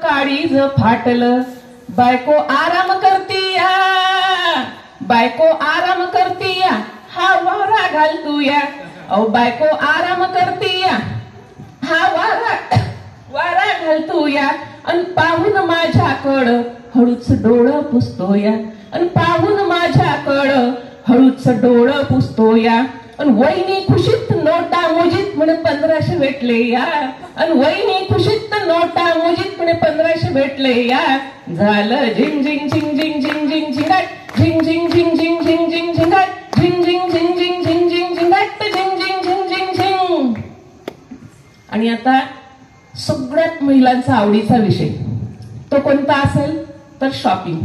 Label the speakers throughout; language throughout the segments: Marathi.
Speaker 1: काळीज फाटलं. बायको आराम करतीया, बायको आराम करतीया, हा वारा घालतूया. अहो बायको आराम करतीया, हा वारा घालतूया. अन पाहून माझ्याकडं हळूच डोळं पुसतोया, अन पाहून माझ्याकडं हळूच डोळं पुसतोया. अन वहिनी खुशीत नोटा मोजीत म्हणे 1500 भेटले या, अन वहिनी खुशीत नोटा मोजीत म्हणे 1500 भेटले या. झालं झिंग झिंग झिंग झिंग झिंग झिंग झिंगाट, झिंग झिंग झिंग झिंग झिंग झिंग झिंगाट, झिंग झिंग झिंग झिंग झिंग झिंग झिंगाट, झिंग झिंग झिंग झिंग झिंग. आणि आता सगळ्यात महिलांचा आवडीचा विषय तो कोणता असेल तर शॉपिंग.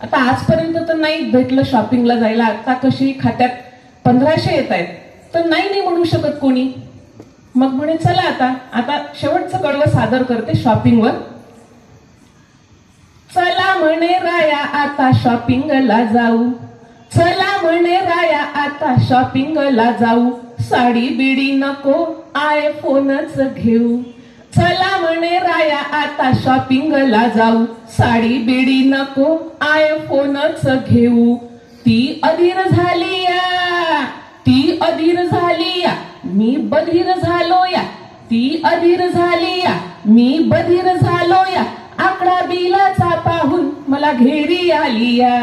Speaker 1: आता आजपर्यंत तर नाही भेटलं शॉपिंगला जायला. आता कशी खात्यात 1500 येत आहेत तर नाही म्हणू शकत कोणी. मग म्हणे चला आता शेवटचं कडवं सादर करते शॉपिंगवर. चला म्हणे राया आता शॉपिंगला जाऊ, चला म्हणे राया आता शॉपिंगला जाऊ. साडी बिडी नको आयफोनच घेऊ, चला म्हणे राया आता शॉपिंगला जाऊ. साडी बिडी नको आयफोनच घेऊ. ती अधीर झाली या, ती अधीर झाली या, मी बधीर झालो या. ती अधीर झाली या, मी बधीर झालो या. आकडा बिलाचा पाहून मला घेरी आली या,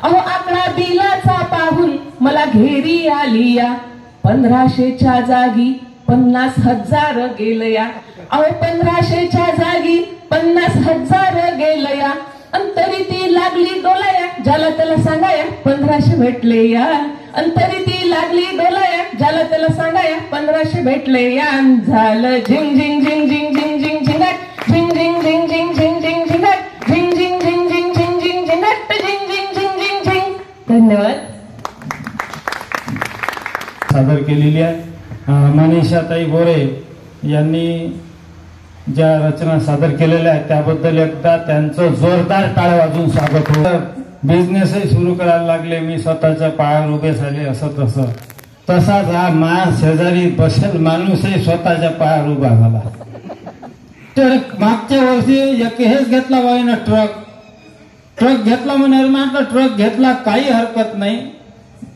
Speaker 1: अहो आकडा बिलाचा पाहून मला घेरी आली या. 1500च्या जागी 50,000 गेलं या, अहो 1500च्या जागी 50,000 गेलं या. अंतरी ती लागली डोलाया, ज्याला त्याला सांगाया 1500 भेटले या. अंतरी ती लागली डोलाया, ज्याला त्याला सांगाया 1500 भेटले या. झालं झिंग झिंग झिंग झिंग झिंग झिंग झिंगाट, झिंग झिंग झिंग झिंग झिंग झिंग झिंगाट, झिंग झिंग झिंग झिंग झिंग झिंग झिंगाट, झिंग झिंग झिंग झिंग झिंग. धन्यवाद.
Speaker 2: सादर केलेली आहे. मनीषाताई बोरे यांनी ज्या रचना सादर केलेल्या आहेत त्याबद्दल एकदा त्यांचं जोरदार टाळ्या वाजून स्वागत होतं. बिझनेसही सुरू करायला लागले, मी स्वतःच्या पायावर उभे झाले असं तसं. तसाच हा माझ्या शेजारी बसेल माणूसही स्वतःच्या पायावर उभा झाला. तर मागच्या वर्षी हेच घेतला बाईनं ट्रक घेतला म्हणे. म्हटलं ट्रक घेतला काही हरकत नाही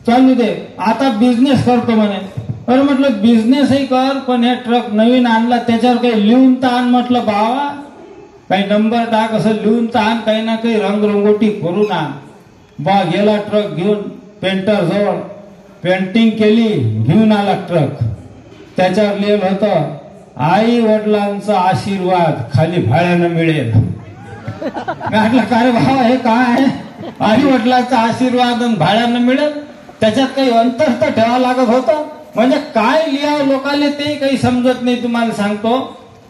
Speaker 2: चालू दे, आता बिझनेस करतो म्हणे. अरे म्हटलं बिझनेसही कर पण हे ट्रक नवीन आणला त्याच्यावर काही लिहून तर आण. म्हटलं बाबा काही नंबर टाक असं लिहून तर आण, काही ना काही रंगरंगोटी करून आण. बा गेला ट्रक घेऊन पेंटर जवळ पेंटिंग केली, घेऊन आला ट्रक. त्याच्यावर लिहिलं होतं आई वडिलांचा आशीर्वाद खाली भाड्यानं मिळेल. म्हटलं का रे भावा हे काय आहे, आई वडिलांचा आशीर्वाद भाड्यानं मिळेल, त्याच्यात काही अंतर तर ठेवावं लागत होतं. म्हणजे काय लिहावं लोकांना ते काही समजत नाही. तुम्हाला सांगतो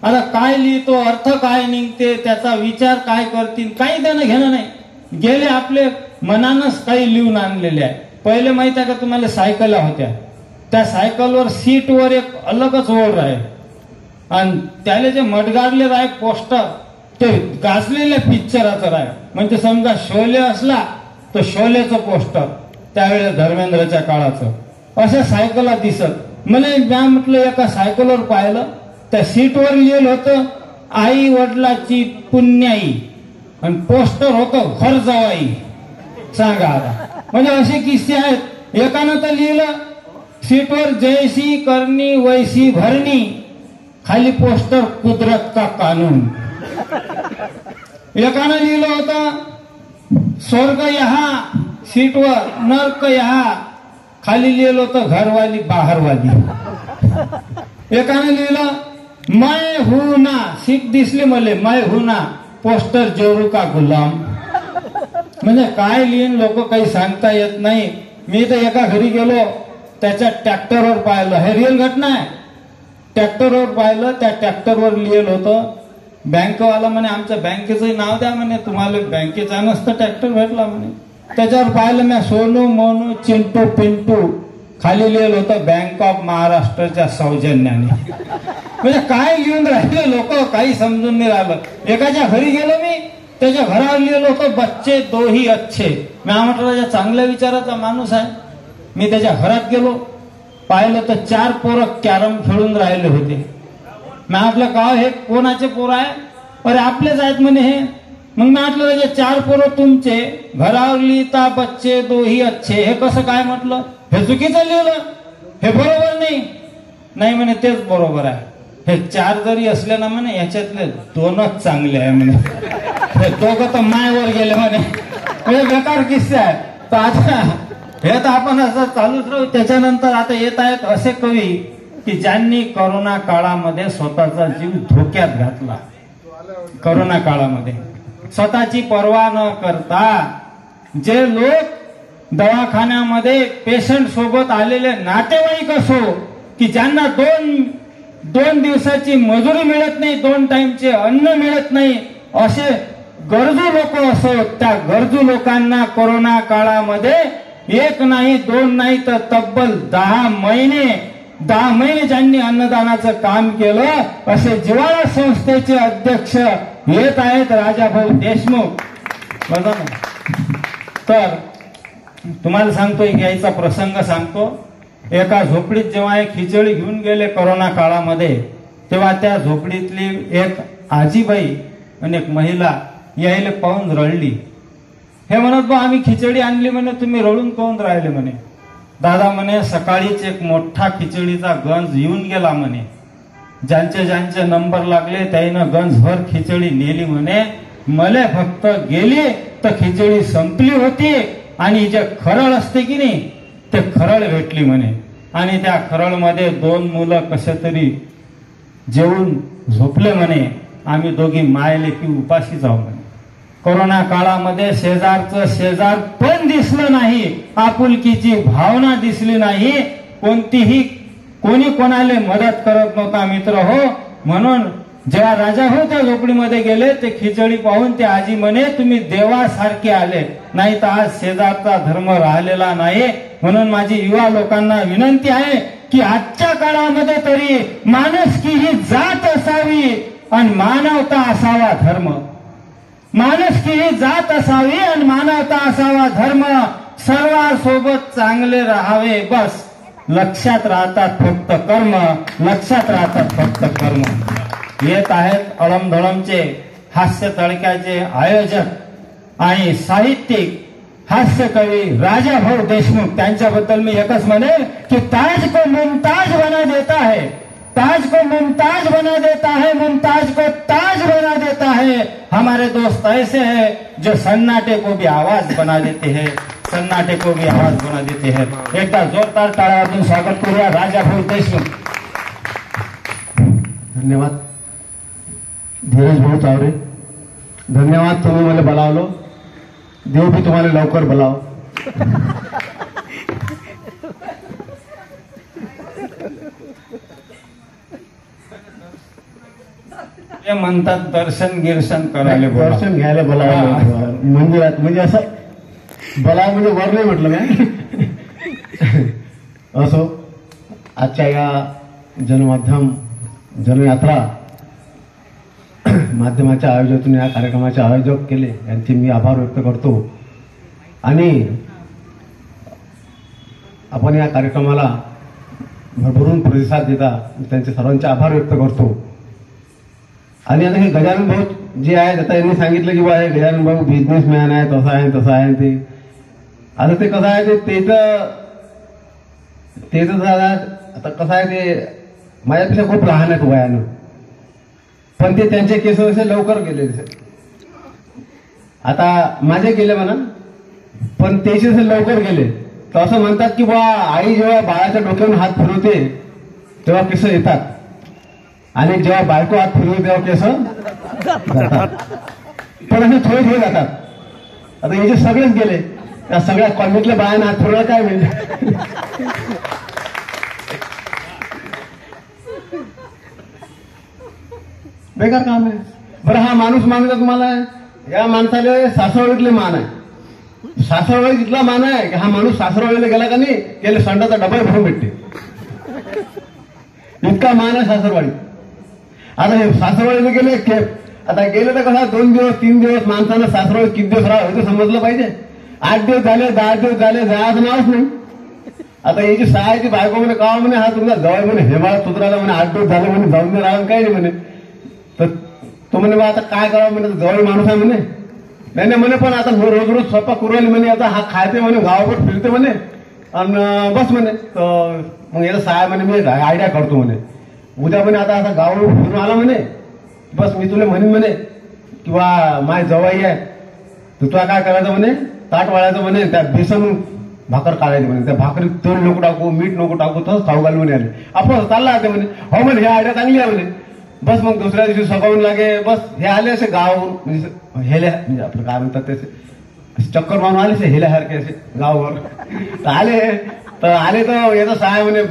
Speaker 2: आता काय लिहितो, अर्थ काय निघते, त्याचा विचार काय करतील, काही देणं घेणं नाही. गेले आपले मनानच काही लिहून आणलेले आहे. पहिले माहित आहे का तुम्हाला सायकल्या होत्या, त्या सायकलवर सीटवर एक अलगच ओळ आहे आणि त्याला जे मडगाडले आहे पोस्टर ते गाजलेल्या पिक्चराचं आहे. म्हणजे समजा शोले असला तर शोलेचं पोस्टर त्यावेळेस धर्मेंद्रच्या काळाचं अशा सायकला दिसत. मला म्हटलं एका सायकलवर पाहिलं त्या सीटवर लिहिलं होतं आई वडिलाची पुण्याई आणि पोस्टर होतं घर जावाई. सांगा आता म्हणजे असे किस्से आहेत. एकानं तर लिहिलं सीटवर जैसी करणी वैसी भरणी, खाली पोस्टर कुदरत का कानून. एकानं लिहिलं होतं स्वर्ग यहाँ सीटवर नर्क यहाँ, खाली लिहिलं होतं घरवाली बाहेरवाली. एकानं लिहिलं मैं हूं ना, सीट दिसली मले मैं हूं ना, पोस्टर जोरू का गुलाम. म्हणजे काय लिहिन लोक काही सांगता येत नाही. मी तर एका घरी गेलो त्याच्या ट्रॅक्टरवर पाहिलं, हे रिअल घटना आहे. ट्रॅक्टरवर पाहिलं त्या ट्रॅक्टरवर लिहिलं होतं बँकवाला म्हणे आमच्या बँकेचं नाव द्या म्हणे, तुम्हाला बँकेचा नसतं ट्रॅक्टर भेटला म्हणे. त्याच्यावर पाहिलं मी सोनू मोनू चिंटू पिंटू, खाली लिहिलं होतं बँक ऑफ महाराष्ट्राच्या सौजन्याने. म्हणजे काय लिहून राहिले लोक काही समजून नाही राहिलं. एकाच्या घरी गेलो मी, त्याच्या घरावर लिहिलं होतं बच्चे दो ही अच्छे. मी म्हटलं चांगल्या विचाराचा माणूस आहे. मी त्याच्या घरात गेलो पाहिलं तर 4 पोरं कॅरम खेळून राहिले होते. मी म्हटलं का हे कोणाचे पोरं आहे. अरे आपलेच आहेत म्हणे हे. मग मी म्हटलं जे 4 पोरं तुमचे, घरावली ता बच्चे 2ही अच्छे, हे कसं काय म्हटलं? हे चुकीचं लिहिलं, हे बरोबर नाही. नाही म्हणे तेच बरोबर आहे. हे 4 जरी असले ना म्हणे याच्यातले 2च चांगले आहे म्हणे. हे दोघं तर मायवर गेले म्हणे. हे बेकार किस्से आहे. तर आता हे तर आपण असं चालूच राहू. त्याच्यानंतर आता येत आहेत असे कवी की ज्यांनी कोरोना काळामध्ये स्वतःचा जीव धोक्यात घातला. कोरोना काळामध्ये स्वतःची पर्वा न करता जे लोक दवाखान्यामध्ये पेशंट सोबत आलेले नातेवाईक असो, की ज्यांना दोन दिवसाची मजुरी मिळत नाही, 2 टाइमचे अन्न मिळत नाही, असे गरजू लोक असो, त्या गरजू लोकांना कोरोना काळामध्ये 1 नाही 2 नाही तर तब्बल 10 महिने ज्यांनी अन्नदानाचं काम केलं, असे जिव्हाळा संस्थेचे अध्यक्ष येत आहेत राजाभाऊ देशमुख. बघा ना. तर तुम्हाला सांगतो याचा प्रसंग सांगतो. एका झोपडीत जेव्हा एक खिचडी घेऊन गेले कोरोना काळामध्ये, तेव्हा त्या झोपडीतली एक आजीबाई आणि एक महिला यायला पाहून रडली. हे म्हणत बा आम्ही खिचडी आणली म्हणे, तुम्ही रडून पाहून राहिले म्हणे. दादा म्हणे सकाळीच एक मोठा खिचडीचा गंज येऊन गेला म्हणे. ज्यांचे नंबर लागले त्यानं गंजभर खिचडी नेली म्हणे. मले फक्त गेली तर खिचडी संपली होती आणि जे खरळ असते की नाही ते खरळ भेटली म्हणे. आणि त्या खरळमध्ये 2 मुलं कसे तरी जेवून झोपले म्हणे. आम्ही दोघी मायलेकी उपाशी जाऊ म्हणे. कोरोना काळामध्ये शेजारचं शेजार पण दिसलं नाही, आपुलकीची भावना दिसली नाही, कोणी कोणाला मदत करत नव्हता मित्र हो. म्हणून जेव्हा राजाभाऊ त्या झोपडीमध्ये गेले ते खिचडी पाहून ते आजी म्हणे तुम्ही देवासारखे आले, नाही तर आज शेजारचा धर्म राहिलेला नाही. म्हणून माझी युवा लोकांना विनंती आहे की आजच्या काळामध्ये तरी माणुसकी ही जात असावी आणि मानवता असावा धर्म. माणुसकी ही जात असावी आणि मानवता असावा धर्म. सर्वांसोबत चांगले राहावे बस. लक्षात राहतात फक्त कर्म, लक्षात राहतात फक्त कर्म. येत आहेत अळमधळमचे हास्य तडक्याचे आयोजक आणि साहित्यिक हास्य कवी राजाभाऊ देशमुख. त्यांच्याबद्दल मी एकच म्हणेल की ताज को मुमताज बना देता है, ताज को मुमताज बना देता है, मुमताज को ताज बना देता है. हमारे दोस्त ऐसे हैं जो सन्नाटे को भी आवाज बना देते हैं, सन्नाटे को भी आवाज बना देते हैं. एकदा जोरदार टाळ्या वाजवून स्वागत करूया राजाभाऊ देशमुख.
Speaker 3: धन्यवाद धीरज भाऊ चावरे. धन्यवाद तुम्ही मला बोलावलं. देव भी तुम्हाला लवकर बोलाव.
Speaker 2: ते म्हणतात दर्शन गिर्शन करायला बोलावं.
Speaker 3: दर्शन घ्यायला बोलावलं मंदिरात. म्हणजे असं बोलावं म्हणजे वर नाही म्हटलं काय. असो आजच्या या जनयात्रा माध्यमाच्या आयोजकांनी या कार्यक्रमाचे आयोजक केले यांचे मी आभार व्यक्त करतो. आणि आपण या कार्यक्रमाला भरभरून प्रतिसाद देता त्यांचे सर्वांचे आभार व्यक्त करतो. आणि आता हे गजानन भाऊ जे आहेत, आता यांनी सांगितलं की बा हे गजानन भाऊ बिझनेसमॅन आहे, तसं आहे तसं आहे. ते आता ते कसं आहे ते तर आता कसं आहे ते माझ्यापेक्षा खूप लहान आहेत वयानं, पण ते त्यांचे केस असे लवकर गेले. आता माझे गेले म्हणा, पण त्याचे असे लवकर गेले. तर असं म्हणतात की बा आई जेव्हा बाळाच्या डोक्यावरून हात फिरवते तेव्हा केस येतात आणि जेव्हा बायको हात फिरवते तेव्हा केस जातात. पण असे थोडे जातात. आता याचे सगळेच गेले. त्या सगळ्या कॉलनीतल्या बाळांना हात फिरवला काय म्हणजे बेकार काम आहे. बरं हा माणूस मानला तुम्हाला, या माणसाला सासरवाडीतले मान आहे. सासरवाडी इथला मान आहे की हा माणूस सासरवाडीला गेला का नाही त्याला संडाचा डबा भरून भेटते. इतका मान आहे सासरवाडी. आता हे सासरवाडीला गेले आता गेले तर कसा 2 दिवस 3 दिवस माणसानं सासरवाडी किती दिवस राहावं हे समजलं पाहिजे. 8 दिवस झाले 10 दिवस झाले जायचं नावच नाही. आता याची सहायची बायको म्हणे का म्हणे हा तुमचा जवळ म्हणे हेमाळा सुधराला म्हणे 8 दिवस झाले म्हणे जाऊन राहून काही नाही म्हणे. तर तो म्हणे बा आता काय करावं म्हणे, जवळ माणूस आहे म्हणे. नाही नाही म्हणे, पण आता रोज रोज स्वयंपाक करू राहिली म्हणे, आता हा खायते म्हणे, गावावर फिरते म्हणे आणि बस म्हणे. तर मग याचा सहाय म्हणे मी आयडिया करतो म्हणे. उद्या म्हणे आता आता गावावर फिरून आला म्हणे, बस मी तुला म्हणेन म्हणे किंवा माय जवाई आहे, तर तुला काय करायचं म्हणे, ताट वाळायचं म्हणे, त्या बेसन भाकर काढायची म्हणे, त्या भाकरीत तेल नको टाकू, मीठ नको टाकू, तसंच खाऊ घाल म्हणे. आले आपण चालला ते म्हणे, हो म्हणे हे आयडिया चांगली आहे म्हणे. बस मग दुसऱ्या दिवशी सकाळून लागे, बस हे आले असे गावावरून, म्हणजे हेल्या म्हणजे आपलं काय म्हणतात त्याचे चक्कर मारून आले असे हेल्यासारखे असे गावावर आले. तर आले तर याचा सहाय म्हणे,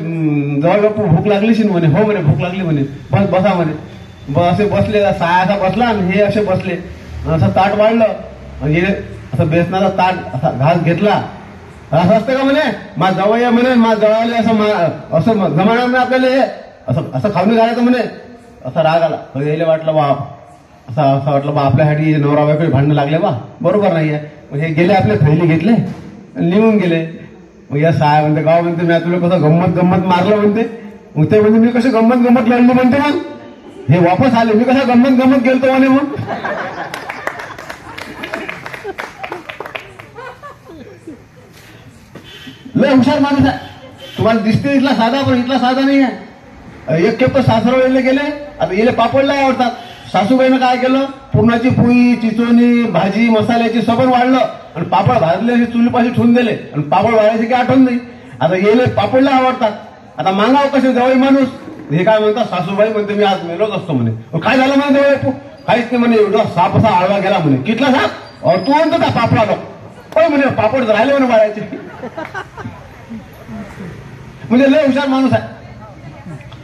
Speaker 3: जवळ बापू भूक लागलीशी म्हणे. हो म्हणे भूक लागली म्हणे, बस बसा म्हणे. असे बसले, सहाय असा बसला आणि हे असे बसले, असं ताट वाढलं म्हणजे असं बेसनाचा ताट असा घास घेतला. असं असतं का म्हणे, मा जवळ म्हणे, मा जवळ असं जमाणार नाही आपल्याला, हे असं असं खाऊन घालायचं म्हणे. असा राग आला. यायला वाटलं बा, असं वाटलं बा आपल्यासाठी नवरा बायको भांडणं लागले बा, बरोबर नाहीये. हे गेले आपले थैली घेतले निघून गेले. मग या सहाय म्हणते, गाव म्हणते मी तुला कसं गंमत मारलं म्हणते. मग ते म्हणजे मी कशी गंमत लढली म्हणते. मग हे वापस आले, मी कसा गंमत गेलतो म्हणे. मग लय हुशार माणूस आहे. तुम्हाला दिसते इथला साधा, पण इथला साधा नाही आहे. एक खेप तर सासरवाडीला गेले, आता येले पापडला आवडतात. सासूबाईनं काय केलं, पुरणाची पोळी, चिचोणी, भाजी, मसाल्याची सबन वाढलं आणि पापड भाजले चुलीपाशी ठेवून दिले आणि पापड वाढायची काही आठवण नाही. आता येले पापडला आवडतात. आता मागाव कसे जवळ माणूस, हे काय म्हणतात, सासूबाई म्हणते मी आज मेलोच असतो म्हणे. काय झालं म्हणे जवळ, काहीच नाही म्हणे, एवढा साप असा आळवा गेला म्हणे. कितला साप, तू म्हणतो त्या पापडाला, पण म्हणे पापड राहिले म्हणे वाढायचे. म्हणजे लय हुशार माणूस आहे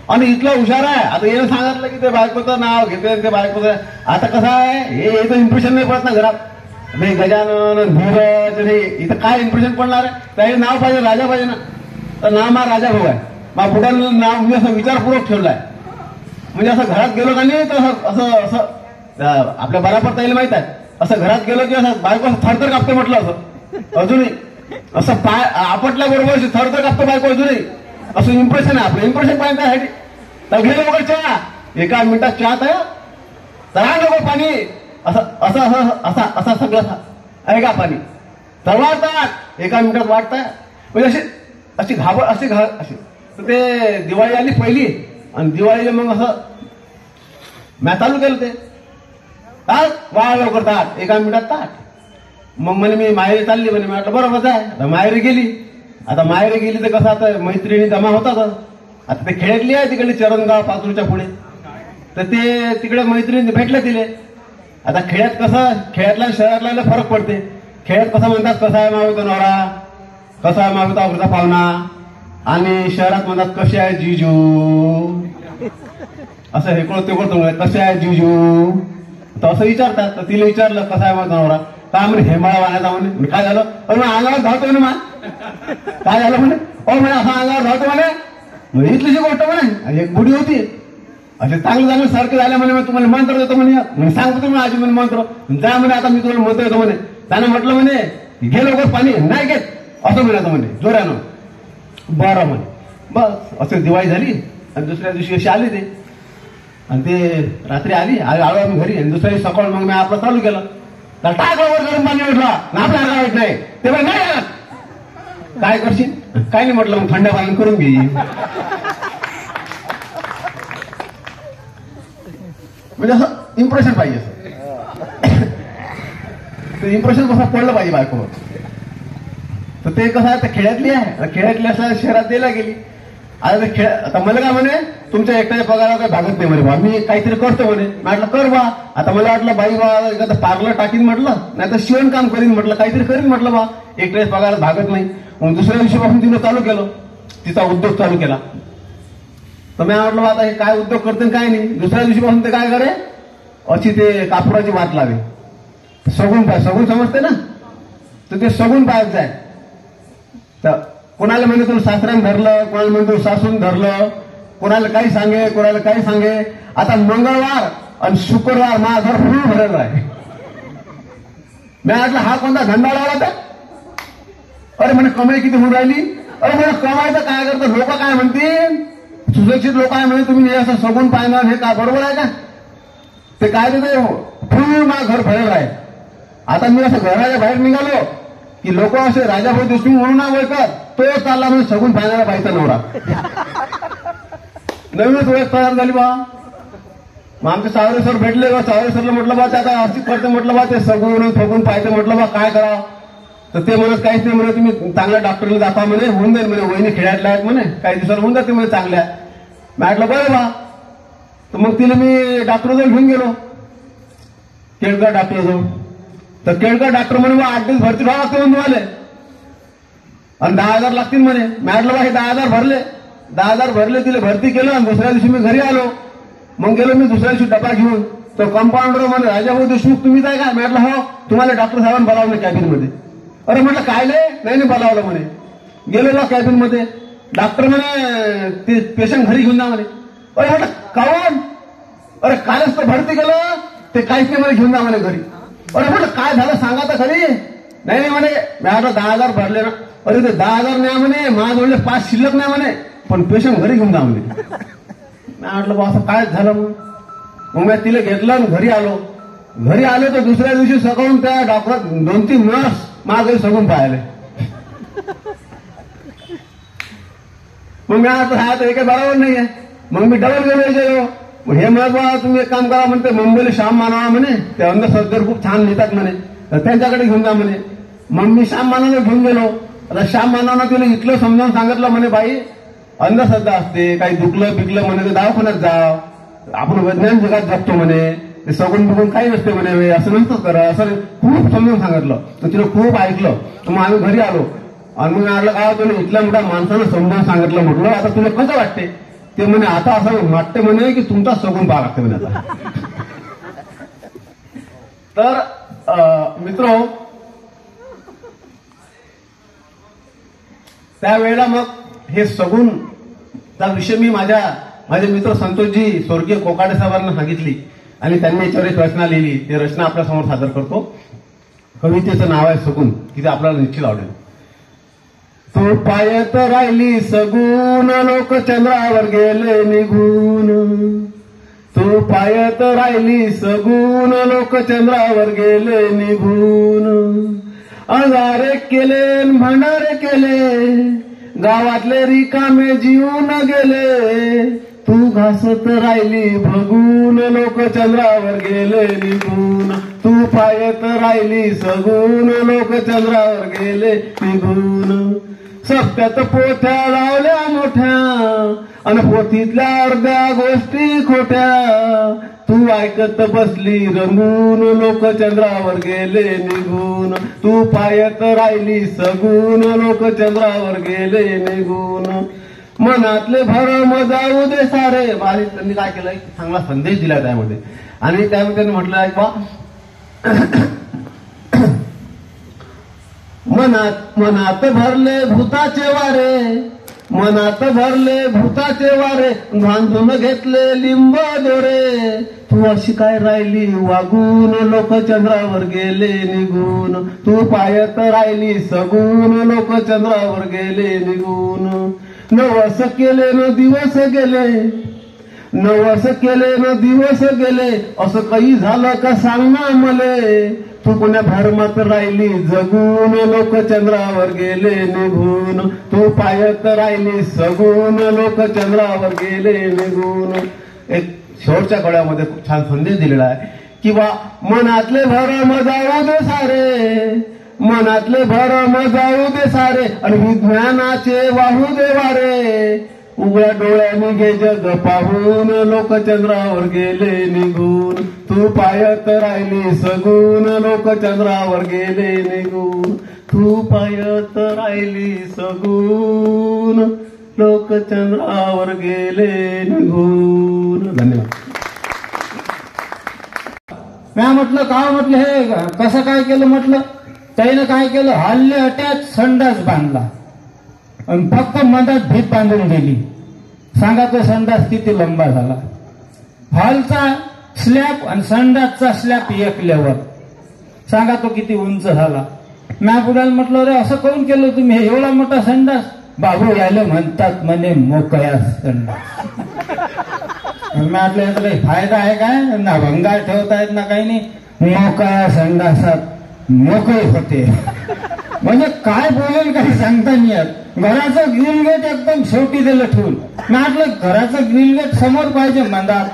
Speaker 3: आणि इथला हुशार आहे. आता यानं सांगितलं की ते बायकोचं नाव घेते, ते बायकोचं. आता कसं आहे, हे इथं इम्प्रेशन नाही पडत ना घरात. नाही गजानन धीरज, इथं काय इम्प्रेशन पडणार आहे. त्याचे नाव पाहिजे, राजा पाहिजे ना. तर नाव मा राजा भाऊ आहे, मा बुडाला नाव मी असं विचारपूर्वक ठेवलं आहे. म्हणजे असं घरात गेलो का नाही तर असं असं आपल्या बराबर ताईला माहित आहे, असं घरात गेलो की असं बायको असं थरथर कापते म्हटलं. असं अजूनही असं पाय आपटल्याबरोबर थरथर कापतो बायको अजूनही. असं इम्प्रेशन आहे आपलं, इम्प्रेशन पाहिजे त्यासाठी. तर घे लवकर चहा, एका मिनिटात चहा तयार, तळा लवकर पाणी, असं असं असं असा असा सगळं आहे का पाणी तळवातात, एका मिनिटात वाटताय. म्हणजे अशी घाबर अशी तर ते दिवाळी आली पहिली आणि दिवाळीला मग असं मॅ चालू केलं ते ताट वाळ लवकर ताट, एका मिनिटात ताट. मग म्हणे मी माहेरी चालली म्हणे. मी म्हटलं बरोबर आहे. आता माहेरी गेली. आता माहेरी गेली तर कसं, आता मैत्रिणी जमा होतात. आता ते खेड्यातली आहे तिकडे चरणगाव पाचूरच्या पुढे, तर ते तिकडे मैत्रिणी भेटले तिले. आता खेड्यात कसं, खेड्यातला शहरातला फरक पडते. खेड्यात कसं म्हणतात, कसा आहे मागवतो नवरा, कसा आहे मागवतो आवडता पाहुणा, आणि शहरात म्हणतात कसे आहे जिजू, असं हे कळत ते कळतो, कसे आहे जिजू, तर असं विचारतात. तर तिला विचारलं कसा आहे माझा नवरा, काय म्हणे हेमाळा वाहण्याचा म्हणे. काय झालं, अरे अंगावर धावतो म्हणे. मा काय झालं म्हणे, ओ म्हणे असं अंगावर धावतो म्हणे. इथलीची गोष्ट म्हणे, एक बुडी होती असे चांगलं सारखे झाले म्हणे, तुम्हाला मंत्र देतो म्हणे. सांगतो तुम्ही आजी म्हणे मंत्र, जा म्हणे आता मी तुम्हाला मंत्र देतो म्हणे. त्यानं म्हटलं म्हणे घे लवकर पाणी, नाही घेत असं म्हणायचं म्हणे जोरानं. बरं म्हणे. बस असं दिवाळी झाली आणि दुसऱ्या दिवशी अशी आली ते, आणि ते रात्री आली आलो आम्ही घरी, आणि दुसऱ्या दिवशी सकाळ मग मी आपलं चालू केलं. तर टाकलं गरम पाणी म्हटलं ना, आपल्या वाईट नाही ते नाही. काय करशील, काय नाही म्हटलं, मग थंड पाणी करून घे. म्हणजे असं इम्प्रेशन पाहिजे, असं ते इम्प्रेशन कसं पडलं पाहिजे बायकोवर. तर ते कसं आहे, खेड्यातली आहे, खेड्यातली असल्या शहरात द्यायला गेली. आता ते आता मला काय म्हणे, तुमच्या एकट्याच्या पगारावर काही भागत नाही म्हणे बा, मी काहीतरी करतो म्हणे. म्हटलं कर बा. आता मला वाटलं बाई बा एखादं पार्लर टाकीन म्हटलं, नाही तर शिवणकाम करीन म्हटलं, काहीतरी करीन म्हटलं बा, एकट्याच्या पगारात भागत नाही. मग दुसऱ्या दिवशीपासून तिनं चालू केलं, तिचा उद्योग चालू केला. तर मी म्हटलं आता हे काय उद्योग करते काय नाही. दुसऱ्या दिवशीपासून ते काय करे, अशी ते कापडाची वाट लावे. सगून पाय, सगून समजते ना, तर ते सगून पाहायचं आहे. तर कोणाला म्हणजे तुला सासऱ्यानं धरलं, कोणाला म्हणजे तू सासून धरलं, कोणाला काही सांगे, कोणाला काही सांगे. आता मंगळवार आणि शुक्रवार माझा घर फुल भरलेला आहे. मी म्हटलं हा कोणता धंदा लावला तर, अरे म्हणे कमाई किती होऊन राहिली. अरे म्हणे कमाईचं काय करतं, लोक काय म्हणतील, सुशिक्षित लोक आहे म्हणे तुम्ही असं सगून पाहणार, हे काय बरोबर आहे का. ते काय ते पूर्ण घर भरेल आहे. आता मी असं घराच्या बाहेर निघालो की लोक असे राजाभाऊ देशमुख म्हणून नाव ओळखतात, तो चालला म्हणजे सगून पाहणारा बाईचा नवरा. नवीनच ओळख तयार झाली बा. मग आमचे सावरे सर भेटले बा. सावरे सरला म्हटलं बा त्या काय अस्तिक करते म्हटलं बा, ते सगून फगून पाहायचं म्हटलं बा काय करावं. तर ते म्हणत काहीच नाही म्हणे, तुम्ही चांगल्या डॉक्टरला दाखवा म्हणे, होऊन जाईल म्हणे, वहिनी खेळायला आहेत म्हणे, काही दिवसाला होऊन जाते म्हणे चांगल्या. म्हटलं बरं बा. तर मग तिला मी डॉक्टरजवळ घेऊन गेलो, केळकर डॉक्टरजवळ. तर केळकर डॉक्टर म्हणे बा 8 दिवस भरती व्हावं लागते म्हणून तुम्हाला, आणि 10,000 लागतील म्हणे. म्हटलं बा हे 10,000 भरले. 10,000 भरले, तिला भरती केलं, आणि दुसऱ्या दिवशी मी घरी आलो. मग गेलो मी दुसऱ्या दिवशी डबा घेऊन. तो कंपाऊंडर म्हणे राजाभाऊ देशमुख तुम्हीच आहे का. म्हटलं हो. तुम्हाला डॉक्टर साहेबांनी बोलावलं कॅबिनमध्ये. अरे म्हटलं काय नाही बोलावलं म्हणे. गेलो बा कॅबिनमध्ये. डॉक्टर म्हणे ते पेशंट घरी घेऊन जा म्हणे. अरे म्हटलं काऊन. अरे कालच तर भरती केलं, ते काहीच नाही म्हणे, घेऊन जा म्हणे घरी. अरे म्हटलं काय झालं सांगा तर खरी. नाही म्हणे. म्हटलं 10,000 भरले ना. अरे ते 10,000 नाही म्हणे, माझ्याजवळ 5 शिल्लक नाही म्हणे, पण पेशंट घरी घेऊन जा म्हणे. म्हटलं बा असं काय झालं. मग मी तिला घेतलं आणि घरी आलो. घरी आलो तर दुसऱ्या दिवशी सकाळून त्या डॉक्टर 2-3 नर्स माझ्या घरी सगून पाहिले. मग मी आता हा तर काही बरोबर नाहीये. मग मी डबल गेलो. हे म्हणत बा तुम्ही एक काम करा म्हणते, मुंबईला श्याम मानवा म्हणे, ते अंधश्रद्धेवर खूप छान लिहितात म्हणे, तर त्यांच्याकडे घेऊन जा म्हणे. मग मी श्याम मानवाला घेऊन गेलो. आता श्याम मानवानं तिला इथलं समजावून सांगितलं म्हणे, बाई अंधश्रद्धा असते, काही दुखलं बिकलं म्हणे ते दवाखान्यात जा, आपण विज्ञान जगात जगतो म्हणे, ते सगून बघून काही नसते म्हणे, असं नसतं करा, असं खूप समजावून सांगितलं. तर तिला खूप ऐकलं. तर मग आम्ही घरी आलो. आणि मग म्हटलं काय तुला इथल्या मोठ्या माणसानं समजावून सांगितलं. म्हटलं आता तुला कसं वाटते. ते म्हणे आता असं वाटते म्हणे की तुमचा सगून पाहा लागते म्हणे आता. तर मित्र त्यावेळेला मग हे सगूनचा विषय मी माझे मित्र संतोषजी स्वर्गीय कोकाटे साहेबांना सांगितली, आणि त्यांनी याच्यावर एक रचना लिहिली. ते रचना आपल्यासमोर सादर करतो. कवितेचं नाव आहे सगून, की ते आपल्याला निश्चित आवडेल. तू पायत राहिली सगून, लोक चंद्रावर गेले निघून. तू पायत राहिली सगून, लोक चंद्रावर गेले निघून. अंधारे केले भंडारे केले, गावातले रिकामे जीवन गेले. तू घासत राहिली भगून, लोक चंद्रावर गेले निघून. तू पायत राहिली सगून, लोक चंद्रावर गेले निघून. सत्यात पोथ्या लावल्या मोठ्या, आणि पोथीतल्या अर्ध्या गोष्टी खोट्या. तू ऐकत बसली रंगून, लोक चंद्रावर गेले निघून. तू पायत राहिली सगून, लोक चंद्रावर गेले निघून. मनातले भरम जाऊ दे सारे. त्यांनी काय केलंय, चांगला संदेश दिला त्यामध्ये. आणि त्यामध्ये त्यांनी म्हटलं आहे बा, मनात भरले भूताचे वारे, मनात भरले भूताचे वारे, बांधून घेतले लिंब दोरे. तू अशी काय राहिली वागून, लोक चंद्रावर गेले निघून. तू पायत राहिली सगून, लोक चंद्रावर गेले निघून. नवस केले न दिवस गेले, नवस केले न दिवस गेले, असं काही झालं का सांग ना मले. तू कोण्या भरमात राहिली जगून, लोक चंद्रावर गेले निघून. तू पायत राहिली सगून, लोक चंद्रावर गेले निघून. एक शेवटच्या गळ्यामध्ये खूप छान संदेश दिलेला आहे, किंवा मनातले भरम जाऊ दे सारे, मनातले भरम जाऊ दे सारे, आणि विज्ञानाचे वाहू दे वारे. उघड्या डोळ्याने घे जग पाहून, लोक चंद्रावर गेले निघून. तू पायत राहिली सगून, लोक चंद्रावर गेले निघून. तू पायत राहिली सगून, लोक चंद्रावर गेले निघून. धन्यवाद.
Speaker 2: मी म्हटलं काय म्हटलं हे कसं काय केलं म्हटलं. त्यानं काय केलं, हल्ले अट्यात संडास बांधला आणि फक्त मधात भीत बांधून दिली. सांगा तो संडास किती लंबा झाला. हॉलचा स्लॅब आणि संडासचा स्लॅब एक लेवल. सांगा तो किती उंच झाला. मी पुढे म्हटलं रे असं करून केलं तुम्ही, हे एवढा मोठा संडास. बाबू यायला म्हणतात म्हणे मोकळ्या संडास. मी म्हटलं याचा काही फायदा आहे काय, ना भंगार ठेवतायत ना काही नाही, मोकळ्या संडासात मोकळे होते. म्हणजे काय बोलेल काही सांगता नाही येत. घराचं ग्रिल गेट एकदम शेवटी दिलं ठेवून. मी म्हटलं घराचं ग्रिल गेट समोर पाहिजे म्हणतात,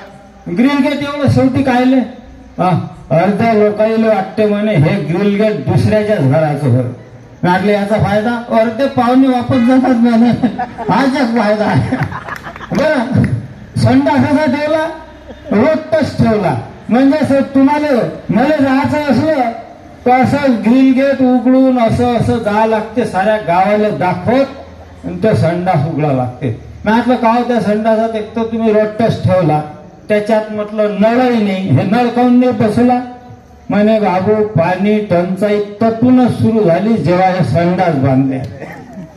Speaker 2: ग्रिल गेट एवढं शेवटी कायले. अर्ध्या लोकांना वाटते म्हणे हे ग्रिल गेट दुसऱ्याच्याच घराचं होय. म्हटलं याचा फायदा, अर्धे पाहुणे वापस जातात म्हणे, हाच एक फायदा आहे. बरं, संडास असा ठेवला, रोटच ठेवला. म्हणजे तुम्हाला मला जायचं असलं तर असं ग्रिल गेट उघडून असं असं जावं लागते, साऱ्या गावाला दाखवत आणि ते संडास उघडा लागते. म्हटलं का त्या संडासात एक तर तुम्ही रोटच ठेवला, त्याच्यात म्हटलं नळही नाही, हे नळ काऊन नाही बसवला. म्हणे बाबू पाणी टंचाई ततूनच सुरू झाली जेव्हा हे संडास बांधले.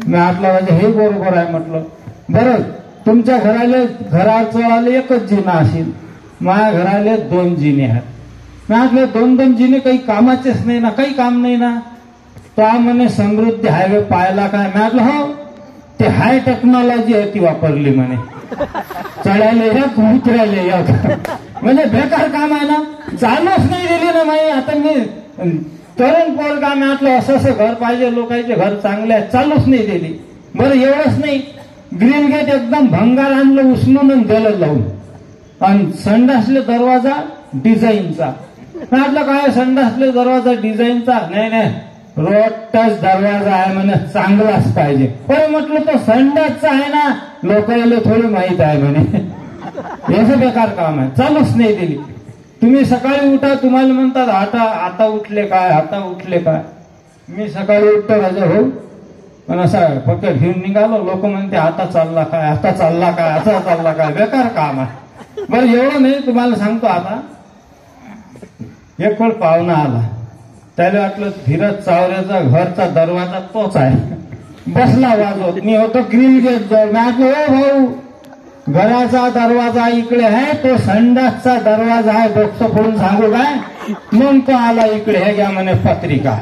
Speaker 2: म्हटलं म्हणजे हे बरोबर आहे. म्हटलं बरं, तुमच्या घराचं एकच जिना असेल, माझ्या घराले 2 जिने आहेत. म्हटलं 2 जिने काही कामाचेच नाही ना, काही काम नाही ना. तो म्हणे समृद्धी हायवे पाहायला काय. म्हटलं हो, ते हाय टेक्नॉलॉजी आहे ती वापरली म्हणे, चढायला एक उतरायला एक. म्हणजे बेकार काम आहे ना, चालूच नाही दिली ना माई. आता मी तरुण पोर काम म्हटलं असं असं घर पाहिजे, लोकांचे घर चांगले आहे, चालूच नाही दिली. बरं एवढंच नाही, ग्रिल गेट एकदम भंगार आणलं उचलून आणि दिलं लावून. आणि संडासले दरवाजा डिझाईनचा. म्हटलं काय संडासले दरवाजा डिझाईनचा, नाही नाही रोटच दरवाजा आहे म्हणे, चांगलाच पाहिजे. पण म्हटलं तो संडासचा आहे ना, लोकांना थोडी माहित आहे म्हणे. याचं बेकार काम आहे, चालूच नाही दिली. तुम्ही सकाळी उठा, तुम्हाला म्हणतात आता उठले काय, आता उठले काय. मी सकाळी उठतो राजा हो, पण असा फक्त घेऊन निघालो, लोक म्हणते आता चालला काय, आता चालला काय, आता चालला काय. बेकार काम आहे. बरं एवढं नाही, तुम्हाला सांगतो. आता एक वेळ पाहुणा आला, त्याला वाटलं धीरज चावऱ्याचा घरचा दरवाजा तोच आहे. बसला वाजवत, मी होतो ग्रिल गेट जवळ. मी म्हटलं ओ भाऊ, घराचा दरवाजा इकडे आहे, तो संडासचा दरवाजा आहे, डोकं फोडून सांगू काय. मग तो आला इकडे, हे घ्या म्हणे पत्रिका.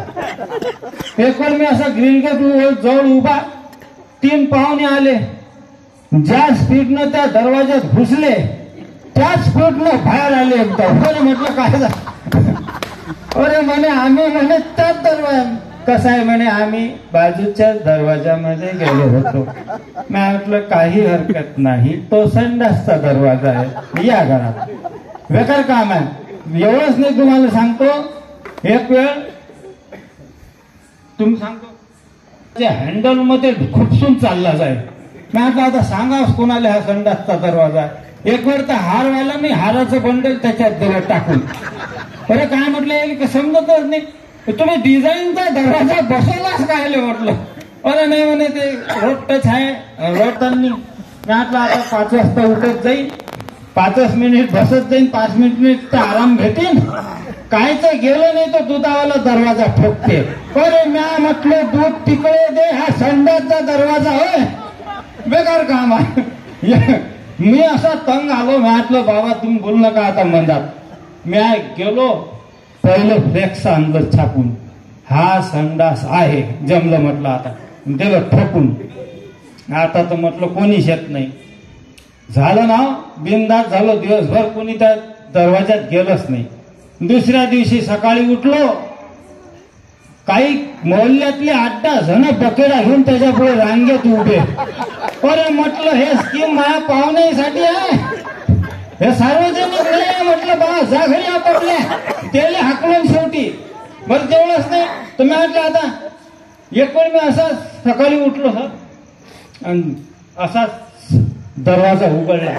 Speaker 2: एक वेळ मी असा ग्रिल गेट जवळ उभा, 3 पाहुणे आले. ज्या स्पीडनं त्या दरवाज्यात घुसले त्याच स्पीडनं बाहेर आले एकदम. अरे म्हटलं काय झालं. अरे म्हणे आम्ही म्हणे त्याच दरवाजा. कसं आहे म्हणे, आम्ही बाजूच्या दरवाजामध्ये गेलो होतो. मी म्हटलं काही हरकत नाही, तो संडासचा दरवाजा आहे, या घरात. बेकार काम आहे. एवढंच नाही, तुम्हाला सांगतो. एक वेळ तुम्ही सांगतो हँडल मध्ये खुपसून चालला जाईल. मी म्हटलं आता सांगा कोणाला हा संडासचा दरवाजा. एक वेळ तर हार व्हायला नाही, हाराचं बंडल त्याच्यात दिलं टाकून. अरे काय म्हटलं समजतच नाही, तुम्ही डिझाईनचा दरवाजा बसवलाच काय म्हटलं. अरे नाही म्हणे ते रोटच आहे, रोटांनी. म्हटलं आता 5 वाजता उठत जाईल, 5 मिनिट बसत जाईल, 5 मिनिट तर आराम भेटेल. कायचं गेलं नाही तर दुधावाला दरवाजा ठोकते. अरे म्या म्हटलं दूध तिकडे दे, हा संडासचा दरवाजा होय. बेकार काम आहे. मी असा तंग आलो. म्हटलं बाबा तुम्ही बोलू नका आता मंदात. मी गेलो, पहिलं फ्लेक्स आणलं छापून, हा संडास आहे. जमलं म्हटलं, आता दिलं ठोकून. आता तर म्हटलं कोणीच येत नाही. झालं ना, बिनधास्त झालं. दिवसभर कोणी त्या दरवाज्यात गेलंच नाही. दुसऱ्या दिवशी सकाळी उठलो, काही मोहल्ल्यातले 8-10 जण बकेडा घेऊन त्याच्या पुढे रांगेत उभे. अरे म्हटलं हे स्कीम माझ्या पाहुण्यासाठी आहे, हे सार्वजनिक नाही आहे. म्हटलं बा जा घरी आपापल्या, त्याला हाकलून शेवटी. बरं तेवढंच नाही, तुम्ही म्हटलं आता एक वेळ मी असा सकाळी उठलो सर, आणि असा दरवाजा उघडला,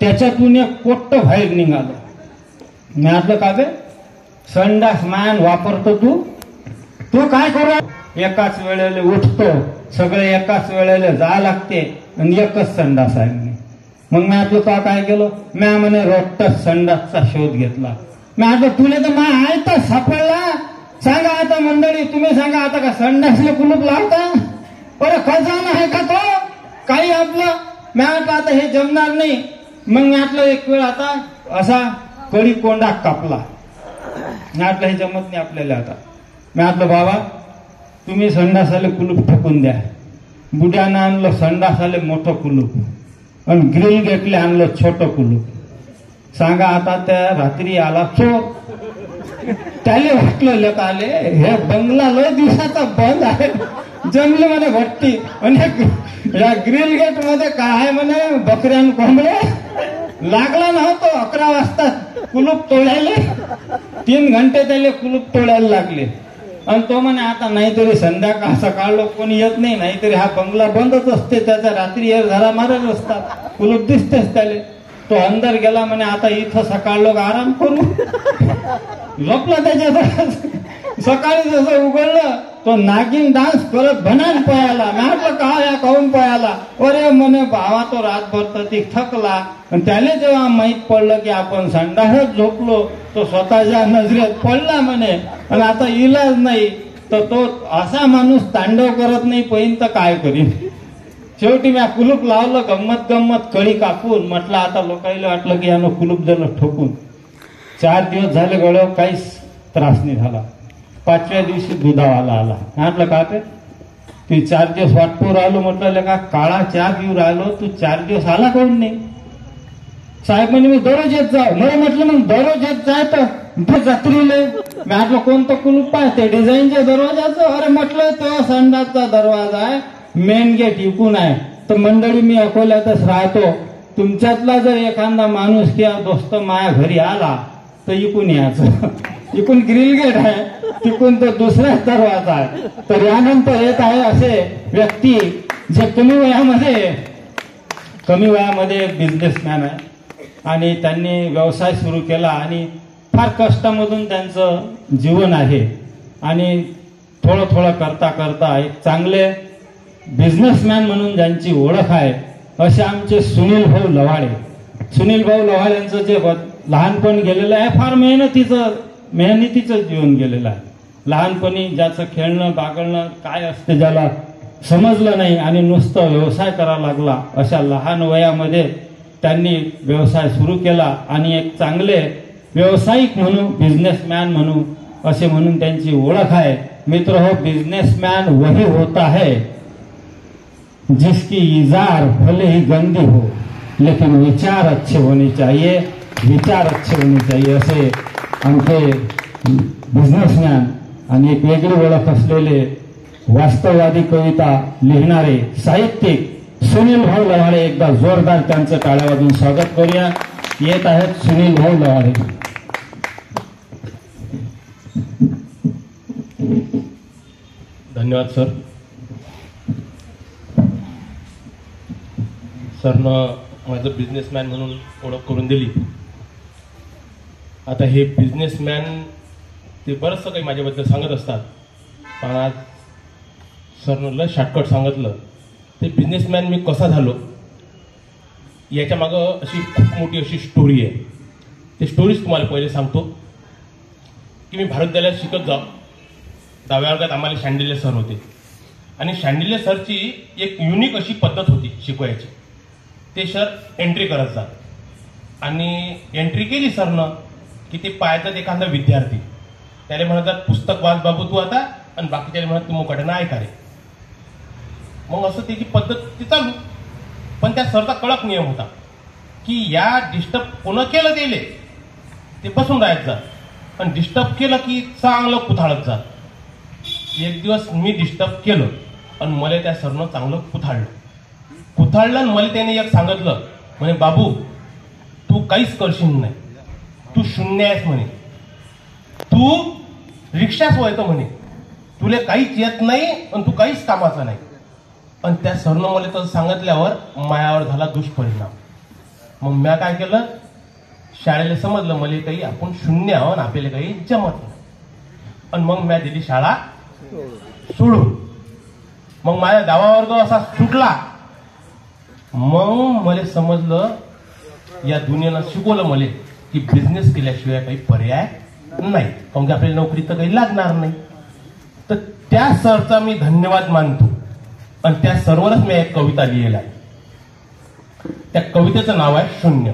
Speaker 2: त्याच्यातून एक पोट्ट बाहेर निघालं. मी म्हटलं का बे, संडास मान वापरतो तू काय करू. एकाच वेळेला उठतो, सगळे एकाच वेळेला जा लागते, आणि एकच संडास आहे. मग मी म्हटलं का काय केलं. मी म्हणे रोटच संडासचा शोध घेतला. मी म्हटलं तुला तर मा आहे तर सापडला. सांगा आता मंडळी, तुम्ही सांगा आता का संडासला कुलूप लावता. बरं खजाना आहे का तो काही आपलं. मी म्हटलं आता हे जमणार नाही. मग मी म्हटलं एक वेळ आता असा कडी कोंडा कापला. मी म्हटलं हे जमत नाही आपल्याला आता. मी म्हटलं बाबा तुम्ही संडासाले कुलूप ठोकून द्या. बुड्यानं आणलं संडासाले मोठं कुलूप. आणि ग्रिल गेटले आणलं छोटं कुलूप. सांगा आता त्या रात्री आला चोर. त्याला वाटलं लेकाले हे बंगला लय दिवसाचा बंद आहे, जमले म्हणे भट्टी. आणि या ग्रिल गेट मध्ये काय आहे म्हणे बकऱ्यान कोंबडे. लागला नव्हतो 11 वाजता कुलूप तोडायले. 3 घंटे त्याला कुलूप तोडायला लागले. आणि तो म्हणे आता नाहीतरी संध्याकाळ सकाळ लोक कोणी येत नाही, नाहीतरी हा बंगला बंदच असते, त्याचा रात्री झाला मारत असतात, कुलूप दिसतेच त्याले. तो अंदर गेला म्हणे आता इथं सकाळ लोक आराम करू. झोपला त्याच्या. सकाळी जसं उघडलं तो नागिन डान्स करत भनान पळाला. मी म्हटलं का या काहून पळाला. अरे म्हणे भावा तो रातभर तर ती थकला. आणि त्याला जेव्हा माहीत पडलं की आपण संडासच झोपलो तो स्वतःच्या नजरेत पडला म्हणे. आणि आता इलाज नाही तर तो असा माणूस तांडव करत नाही पहिन तर काय करीन. शेवटी मी कुलूप लावलं गंमत कळी कापून. म्हटलं आता लोकांना वाटलं की यानं कुलूप दिलं ठोकून. 4 दिवस झाले गळव काहीच त्रास नाही झाला. 5व्या दिवशी दुधावाला आला. म्हटलं का ते 4 दिवस वाटपूर राहिलो. म्हटलं का काळा चहा पिऊ राहिलो तू 4 दिवस आला कोण नाही. साहेब म्हणजे मी दररोज येत जाऊ. मला म्हटलं मग दररोज येत जाय तर जत्रीले. मी म्हटलं कोणतं कुलूप आहे ते डिझाईनच्या दरवाजाचं. अरे म्हटलं तो संडासचा दरवाजा आहे, मेन गेट इकून आहे. तर मंडळी मी अकोल्यातच राहतो, तुमच्यातला जर एखादा माणूस किंवा दोस्त माया घरी आला तर इकून यायचं. इकून ग्रिल गेट आहे, तिकून तो दुसरा दरवाजा आहे. तर यानंतर येत आहे असे व्यक्ती जे कमी वयामध्ये बिझनेसमॅन आहे आणि त्यांनी व्यवसाय सुरू केला आणि फार कष्टामधून त्यांचं जीवन आहे. आणि थोडं करता करता एक चांगले बिझनेसमॅन म्हणून ज्यांची ओळख आहे असे आमचे सुनील भाऊ लवाडे. सुनील भाऊ लवाडे यांचं जे लहानपण गेलेलं आहे फार मेहनतीचं जीवन गेलेलं आहे. लहानपणी ज्याचं खेळणं बागळणं काय असते ज्याला समजलं नाही आणि नुसतं व्यवसाय करायला लागला. अशा लहान वयामध्ये त्यांनी व्यवसाय सुरू केला आणि एक चांगले व्यावसायिक म्हणून बिझनेसमॅन म्हणून असे म्हणून त्यांची ओळख आहे. मित्र हो, बिझनेसमैन वही होता है जिसकी इजार भले ही गंदी हो लेकिन विचार अच्छे होने चाहिए, विचार अच्छे होने चाहिए असे आमचे बिझनेसमॅन आणि एक वेगळी ओळख असलेले वास्तववादी कविता लिहिणारे साहित्यिक सुनील भाऊ लवाडे. एकदा जोरदार त्यांचं टाळ्या वाजून स्वागत करूया. येत आहेत सुनील भाऊ लवाडे.
Speaker 4: धन्यवाद सर. सरनं माझं बिझनेसमॅन म्हणून ओळख करून दिली. आता हे बिझनेसमॅन ते बरंचसं काही माझ्याबद्दल सांगत असतात, पण आज सरनं लय शॉर्टकट सांगितलं. ते बिझनेसमॅन मी कसा झालो याच्या मागं अशी खूप मोठी अशी स्टोरी आहे. ते स्टोरीज तुम्हाला पहिले सांगतो की मी भारत विद्यालयात शिकत जाऊ. 10व्या वर्गात आम्हाला शांडिल्य सर होते आणि शांडिल्य सरची एक युनिक अशी पद्धत होती शिकवायची. ते सर एंट्री करत जात आणि एंट्री केली सरनं की ते पाहायचं एखादा विद्यार्थी त्याला म्हणतात पुस्तक वाच बाबू तू आता, आणि बाकीच्याला म्हणत तू मुकाट्यानं ऐका रे. मग असं त्याची पद्धत ती चालू. पण त्या सरचा कडक नियम होता की या डिस्टर्ब कोण केलं त्याले ते बसून राहायचं जात आणि डिस्टर्ब केलं की चांगलं कुथाळत जात. एक दिवस मी डिस्टर्ब केलं आणि मला त्या सरनं चांगलं कुथाळलं आणि मला त्याने एक सांगितलं म्हणे बाबू तू काहीच करशील नाही, तू शून्य आहेस म्हणे, तू रिक्षाच वळतो म्हणे, तुला काहीच येत नाही आणि तू काहीच कामाचा नाही. आणि त्या सरनं मला तसं सांगितल्यावर मायावर झाला दुष्परिणाम. मग मी काय केलं, शाळेला समजलं मला काही आपण शून्य आहोत आपल्याला काही जमत नाही. आणि मग मी दिली शाळा सोडून. मग माझा 10वा वर्ग असा सुटला. मग मला समजलं या दुनियेनं शिकवलं मला की बिझनेस केल्याशिवाय काही पर्याय नाही, कारण की आपल्याला नोकरी तर काही लागणार नाही. तर त्या सरचा मी धन्यवाद मानतो आणि त्या सरवरच मी एक कविता लिहिलेला आहे. त्या कवितेचं नाव आहे शून्य.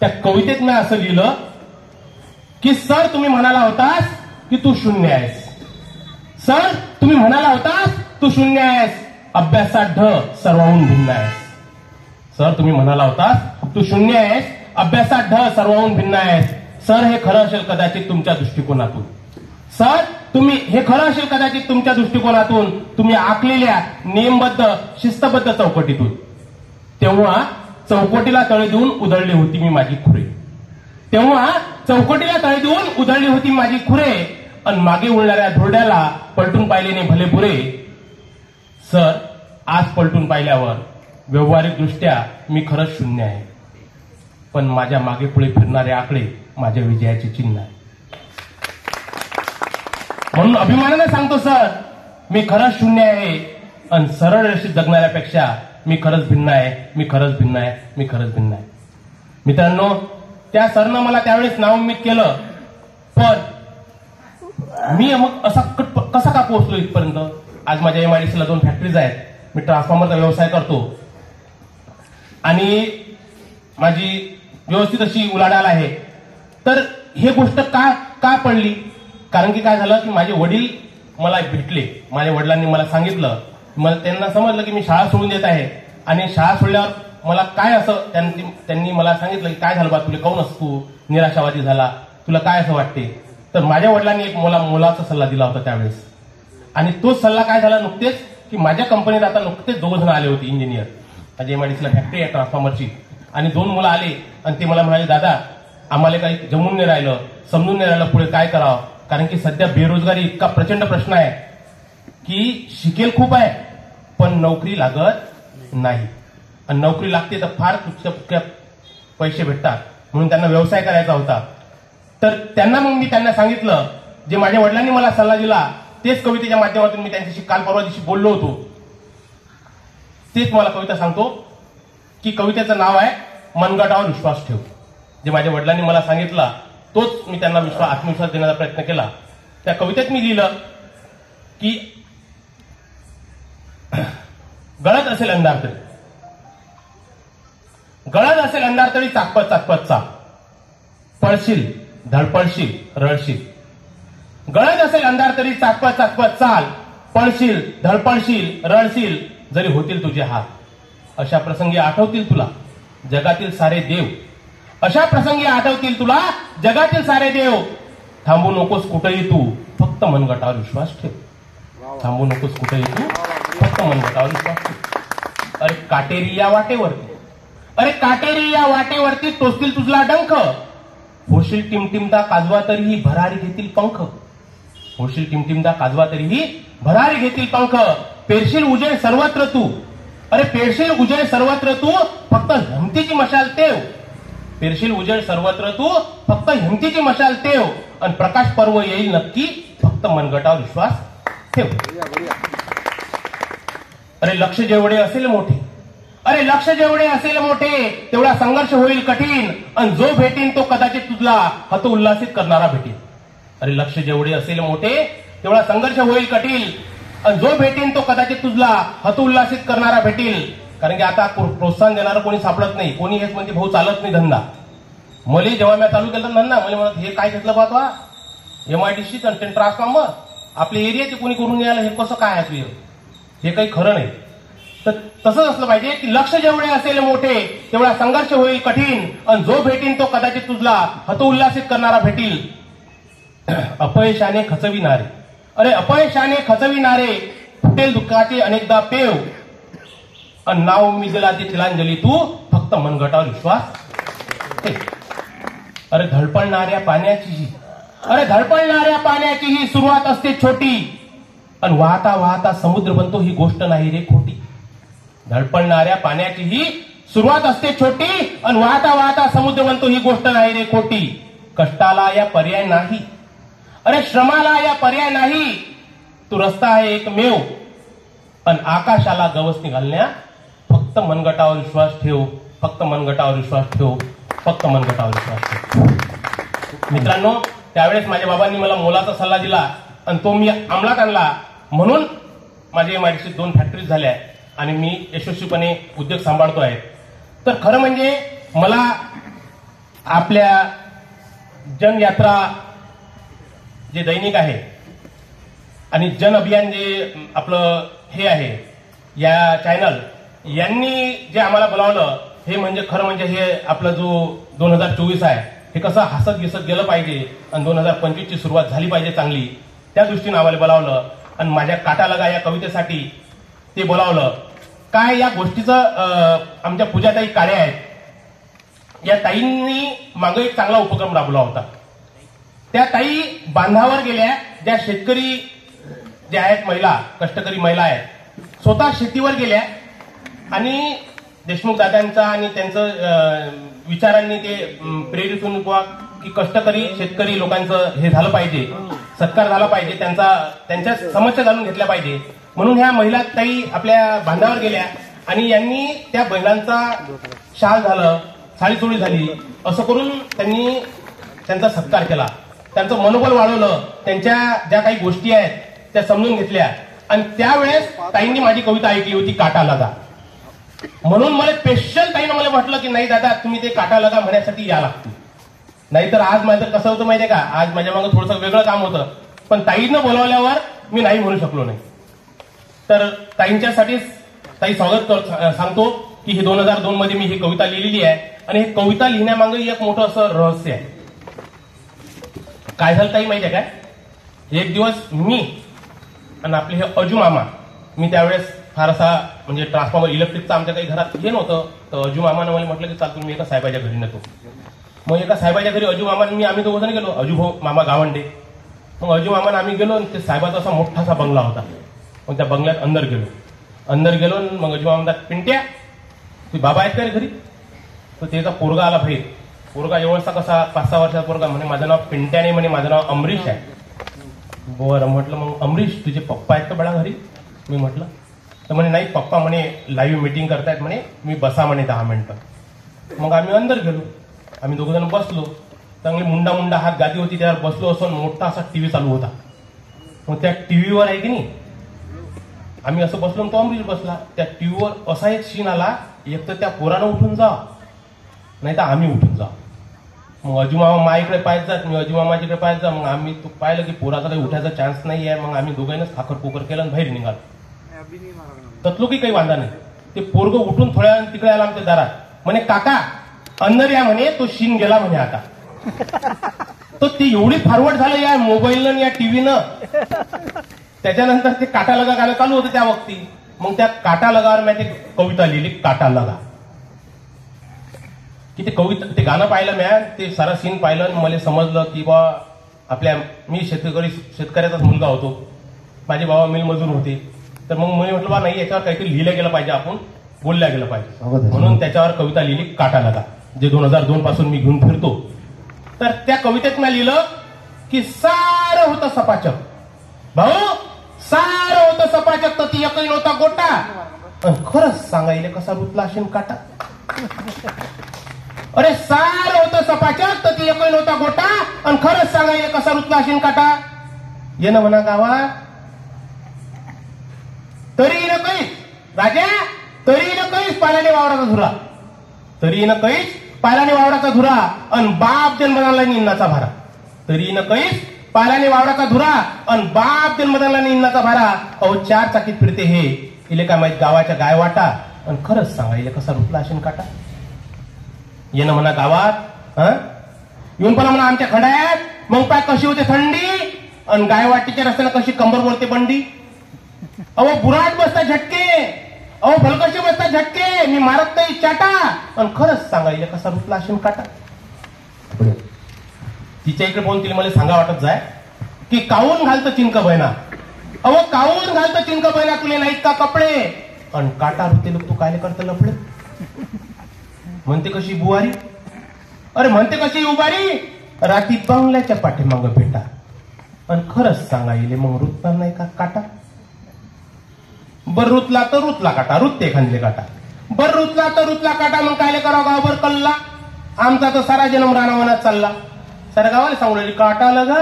Speaker 4: त्या कवितेत मी असं लिहिलं की सर तुम्ही म्हणाला होतास की तू शून्य आहेस, सर तुम्ही म्हणाला होतास तू शून्य आहेस, अभ्यासात ढ सर्वाहून भिन्न आहेस. सर तुम्ही म्हणाला होतास तू शून्य आहेस, अभ्यासात ढ, सर्वहून भिन्न आहेस. सर हे खरं असेल कदाचित तुमच्या दृष्टिकोनातून. सर तुम्ही हे खरं असेल कदाचित तुमच्या दृष्टिकोनातून, तुम्ही आखलेल्या नियमबद्ध शिस्तबद्ध चौकटीतून. तेव्हा चौकटीला तळी देऊन उधळली होती मी माझी खुरे. तेव्हा चौकटीला तळी देऊन उधळली होती माझी खुरे, आणि मागे उडणाऱ्या धोरड्याला पलटून पाहिलेने भले बुरे. सर आज पलटून पाहिल्यावर व्यावहारिक दृष्ट्या मी खरंच शून्य आहे, पण माझ्या मागे पुढे फिरणारे आकडे माझ्या विजयाचे चिन्ह आहे. म्हणून अभिमानाने सांगतो सर, मी खरंच शून्य आहे, आणि सरळ रेषेत जगणाऱ्यापेक्षा मी खरंच भिन्न आहे, मी खरंच भिन्न आहे, मी खरंच भिन्न आहे. मित्रांनो, त्या सरनं मला त्यावेळेस नावमित केलं, पण मी मग असा कसा का पोहोचलो इथपर्यंत. आज माझ्या एमआयडीसीला 2 फॅक्टरीज आहेत, मी ट्रान्सफॉर्मरचा व्यवसाय करतो, आणि माझी व्यवस्थित अशी उलाढाल आहे. तर हे गोष्ट का पडली, कारण की काय झालं की माझे वडील मला भेटले. माझ्या वडिलांनी मला सांगितलं, मला त्यांना समजलं की मी शाळा सोडून देत आहे, आणि शाळा सोडल्यावर मला काय असं त्यांनी मला सांगितलं की काय झालं बा तुला, काऊन असं तू निराशावादी झाला, तुला काय असं वाटते. तर माझ्या वडिलांनी एक मोलाचा सल्ला दिला होता त्यावेळेस, आणि तोच सल्ला काय झाला नुकतेच की माझ्या कंपनीत आता नुकतेच 2 जण आले होते इंजिनियर. माझ्या एमआयडीसीला फॅक्टरी आहे ट्रान्सफॉर्मरची, आणि 2 मुलं आले आणि ते मला म्हणाले, दादा आम्हाला काही जमून नाही राहिलं, समजून नाही राहिलं पुढे काय करावं, कारण की सध्या बेरोजगारी इतका प्रचंड प्रश्न आहे की शिकेल खूप आहे पण नोकरी लागत नाही, आणि नोकरी लागते तर फार तुच्छ पैसे भेटतात, म्हणून त्यांना व्यवसाय करायचा होता. तर त्यांना मग मी त्यांना सांगितलं, जे माझ्या वडिलांनी मला सल्ला दिला तेच कवितेच्या माध्यमातून मी त्यांच्याशी काल परवा दिवशी बोललो होतो, तेच मला कविता सांगतो की कवितेचं नाव आहे मनगटावर विश्वास ठेव. जे माझ्या वडिलांनी मला सांगितलं तोच मी त्यांना आत्मविश्वास देण्याचा प्रयत्न केला. त्या कवितेत मी लिहिलं की गळत असेल अंधार तरी, गळत असेल अंधार तरी चाकपत चाकपत चाल, पळशील धडपडशील रळशील. गळत असेल अंधार तरी चाकपत चाकपत चाल, पळशील धडपडशील रळशील, जरी होतील तुझे हात. अशा प्रसंगी आठवतील तुला जगातील सारे देव, अशा प्रसंगी आठवतील तुला जगातील सारे देव. थांबू नकोस कुठेही तू, फक्त मनगटावर विश्वास ठेव. थांबू नकोस कुठेही तू, फक्त मनगटावर विश्वास ठेव. अरे काटेरी या वाटेवरती, अरे काटेरी या वाटेवरती टोचतील तुझला डंख. होशील टिमटिमदा काजवा तरीही भरारी घेतील पंख. होशील टिमटिमदा काजवा तरीही भरारी घेतील पंख. पेरशील उजेड सर्वत्र तू, अरे पेरशील उजेड सर्वत्र तू, फक्त हिमतीची मशाल तेव. पेरशील उजेड सर्वत्र तू, फक्त हिमतीची मशाल तेव. आणि प्रकाश पर्व येईल नक्की, फक्त मनगटावर विश्वास ठेव. अरे लक्ष जेवढे असेल मोठे, अरे लक्ष जेवढे असेल मोठे, तेवढा संघर्ष होईल कठीण. आणि जो भेटीन तो कदाचित तुझला हत उल्हासित करणारा भेटील. अरे लक्ष जेवढे असेल मोठे, तेवढा संघर्ष होईल कठीण. आणि जो भेटीन तो कदाचित तुझला हत उल्हासित करणारा भेटील. कारण की आता प्रोत्साहन देणारं कोणी सापडत नाही. कोणी हेच म्हणजे भाऊ चालत नाही धंदा. मला जेव्हा मी चालू केलं धंदा, मला म्हणत हे काय घेतलं पाहतो एमआयडीसी कंटेंट ट्रान्सफॉर्मर, आपल्या एरियाचे कोणी करून यायला, हे कसं काय आहे तुझं, हे काही खरं नाही. तर तसंच असलं पाहिजे की लक्ष जेवढे असेल मोठे, तेवढा संघर्ष होईल कठीण. आणि जो भेटीन तो कदाचित तुझला हत उल्हासित करणारा भेटील. अपयशाने खचविणारे, अरे अपयशाने खचविणारे, फुटेल दुःखाचे अनेकदा पेव. आणि नाव मी दिला ती तिलांजली तू, फक्त मनगटावर विश्वास ठेव. अरे धडपडणाऱ्या पाण्याचीही, अरे धडपडणाऱ्या पाण्याचीही सुरुवात असते छोटी. आणि वाहता वाहता समुद्र बनतो ही गोष्ट नाही रे खोटी. धडपडणाऱ्या पाण्याचीही सुरुवात असते छोटी, आणि वाहता वाहता समुद्र बनतो ही गोष्ट नाही रे खोटी. कष्टाला या पर्याय नाही, अरे श्रमाला या पर्याय नाही. तू रस्ता आहे एकमेव, पण आकाशाला गवसणी घालण्या, फक्त मनगटावर विश्वास ठेव. फक्त मनगटावर विश्वास ठेव. फक्त मनगटावर विश्वास ठेव. मित्रांनो, त्यावेळेस माझ्या बाबांनी मला मोलाचा सल्ला दिला, आणि तो मी अंमलात आणला. म्हणून माझ्या एमआयडीसीत 2 फॅक्टरीज झाल्या आणि मी यशस्वीपणे उद्योग सांभाळतो आहे. तर खरं म्हणजे मला आपल्या जनयात्रा जे दैनिक आहे आणि जन अभियान जे आपलं हे आहे, या चॅनल यांनी जे आम्हाला बोलावलं, हे म्हणजे खरं म्हणजे हे आपला जो 2024 आहे हे कसं हसत गिसत गेलं पाहिजे आणि 2025 ची सुरुवात झाली पाहिजे चांगली, त्या दृष्टीने आम्हाला बोलावलं आणि माझ्या काटा लगा या कवितेसाठी ते बोलावलं. काय या गोष्टीचं आमच्या पूजाताई काळे आहेत, या ताईंनी मागे एक चांगला उपक्रम राबवला होता. त्या ताई बांधावर गेल्या, ज्या शेतकरी ज्या आहेत महिला, कष्टकरी महिला आहेत, स्वतः शेतीवर गेल्या आणि देशमुख दादांचा आणि त्यांचं विचारांनी ते प्रेरित होऊन की कष्टकरी शेतकरी लोकांचं हे झालं पाहिजे, सत्कार झाला पाहिजे, त्यांच्या समस्या जाणून घेतल्या पाहिजे म्हणून ह्या महिला ताई आपल्या बांधावर गेल्या आणि यांनी त्या महिलांचा शाल झालं, साडीचोळी झाली, असं करून त्यांनी त्यांचा सत्कार केला, त्यांचं मनोबल वाढवलं, त्यांच्या ज्या काही गोष्टी आहेत त्या समजून घेतल्या. आणि त्यावेळेस ताईंनी माझी कविता ऐकली होती काटा लगा, म्हणून मला स्पेशल ताईनं मला म्हटलं की नाही दादा तुम्ही ते काटा लगा म्हणण्यासाठी या लागते. नाहीतर आज माझं कसं होतं माहितीये का, आज माझ्या मागं थोडंसं वेगळं काम होतं, पण ताईनं बोलावल्यावर मी नाही म्हणू शकलो नाही. तर ताईंच्यासाठीच ताई स्वागत सांगतो की ही 2002 मध्ये मी ही कविता लिहिलेली आहे आणि ही कविता लिहिण्यामागे एक मोठं असं रहस्य आहे. काय झालं ताई माहितीये काय, एक दिवस मी आणि आपले हे अजू मामा, मी त्यावेळेस फारसा म्हणजे ट्रान्सफॉर्मर इलेक्ट्रिकचं आमच्या काही घरात हे नव्हतं, तर अजू मामानं मला म्हटलं की चाल तुम्ही एका साहेबाच्या घरी नेतो. मग एका साहेबाच्या घरी अजू मामा मी आम्ही दोघं जण गेलो, अजू भाऊ मामा गावंडे. मग अजू मामानं आम्ही गेलो, ते साहेबाचा असा मोठासा बंगला होता. मग त्या बंगल्यात अंदर गेलो मग अजू मामा म्हणतात पिंट्या तुझे बाबा आहेत का रे घरी. तर त्याचा पोरगा आला बाहेर, पोरगा एवढसा कसा 5-6 वर्षाचा पोरगा, म्हणे माझं नाव पिंट्या नाही, म्हणे माझं नाव अमरीश आहे. बरं म्हटलं मग अमरीश तुझे पप्पा आहेत का बळा घरी. मी म्हटलं तर म्हणे नाही पप्पा म्हणे लाईव्ह मीटिंग करतायत म्हणे, मी बसा म्हणे 10 मिनिटं. मग आम्ही अंदर गेलो, आम्ही दोघं जण बसलो, चांगली मुंडा हात गादी होती त्यावर बसलो असून मोठा असा टीव्ही चालू होता. मग त्या टीव्हीवर आहे की नाही आम्ही असं बसलो, तो अमरीश बसला. त्या टीव्हीवर असा एक सीन आला, एक तर त्या पोरानं उठून जा नाही तर आम्ही उठून जा. मग अजू मामा माझ्याकडे पाहत जात, मी अजू मामाच्याकडे पाहत जा. मग आम्ही तो पाहिलं की पोराचा काही उठायचा चान्स नाही आहे. मग आम्ही दोघांनाच खाकर कुकर केलं आणि बाहेर निघालो. ततलो की काही वांधा नाही. ते पोरगं उठून थोड्या वेळाने तिकडे आला आमच्या दारात, म्हणे काका अंदर या म्हणे, तो सीन गेला म्हणे आता. तर ते एवढी फॉरवर्ड झालं या मोबाईलनं या टीव्हीनं. त्याच्यानंतर ते काटा लगा गाणं चालू होतं त्या वक्ती. मग त्या काटा लगावर मी ते कविता लिहिली, काटा लगा. की ते कविता ते गाणं पाहिलं म्या, ते सारा सीन पाहिलं आणि मला समजलं की बा मी शेतकऱ्याचाच मुलगा होतो, माझे बाबा मिल मजूर होते. तर मग मी म्हटलं बा नाही याच्यावर काहीतरी लिहिलं गेलं पाहिजे, आपण बोलल्या गेलं पाहिजे, म्हणून त्याच्यावर कविता लिहिली काटा लगा, जे 2002 पासून मी घेऊन फिरतो. तर त्या कवितेत मी लिहिलं की सारं होतं सपाचक भाऊ, सारं होतं सपाचक, तर ती एकही नव्हता गोटा. खरंच सांगायले कसा रुतला असेल काटा. अरे सारं होतं सपाचक, तर ती एकही नव्हता गोटा, आणि खरंच सांगायले कसा रुतला असेल काटा. ये ना म्हणा गावात तरी न कैस राजा, तरी न कैस पाल्याने वावराचा धुरा, तरी न कैस पाल्याने वावराचा धुरा, अन बाप जन्मदानला निन्नाचा भारा. तरी न कैस पाल्याने वावराचा धुरा, अन बाप जन्मदानला निन्नाचा भारा. अहो 4 चाकीत फिरते हे, इले काय माहित गावाच्या गाय वाटा, आणि खरंच सांगायले कसा रुतला असेल काटा. ये ना म्हणा गावात येऊन पण म्हणा आमच्या खड्यात, मग पाय कशी होते थंडी, आणि गाय वाटीच्या रस्त्याला कशी कंबर बोलते बंडी. अहो बुराट बसता झटके, अहो भलकशी बसता झटके, मी मारत नाही चाटा, आणि खरंच सांगायला कसा रुतला असेल काटा. तिच्या इकडे पाहून तिला मला सांगा वाटत जाय की काऊन घालतं चिंक बहिणा, अहो काऊन घालतं चिंक बहिणा, तुले नाहीत का कपडे, आणि काटा रुते लोक तू काय करतं लफडे. म्हणते कशी बुवारी, अरे म्हणते कशी उभारी, राती बंगल्याच्या पाठीमागं भेटा, आणि खरंच सांगायले मग रुतणार नाही का काटा. बर रुतला तर रुतला काटा, रुतते खांदले काटा. बर रुतला तर रुतला काटा, मग कायले करा गावभर कल्ला. आमचा तर सारा जन्म रानावनात चालला, साऱ्या गावाला सांगू लागली काटा लगा.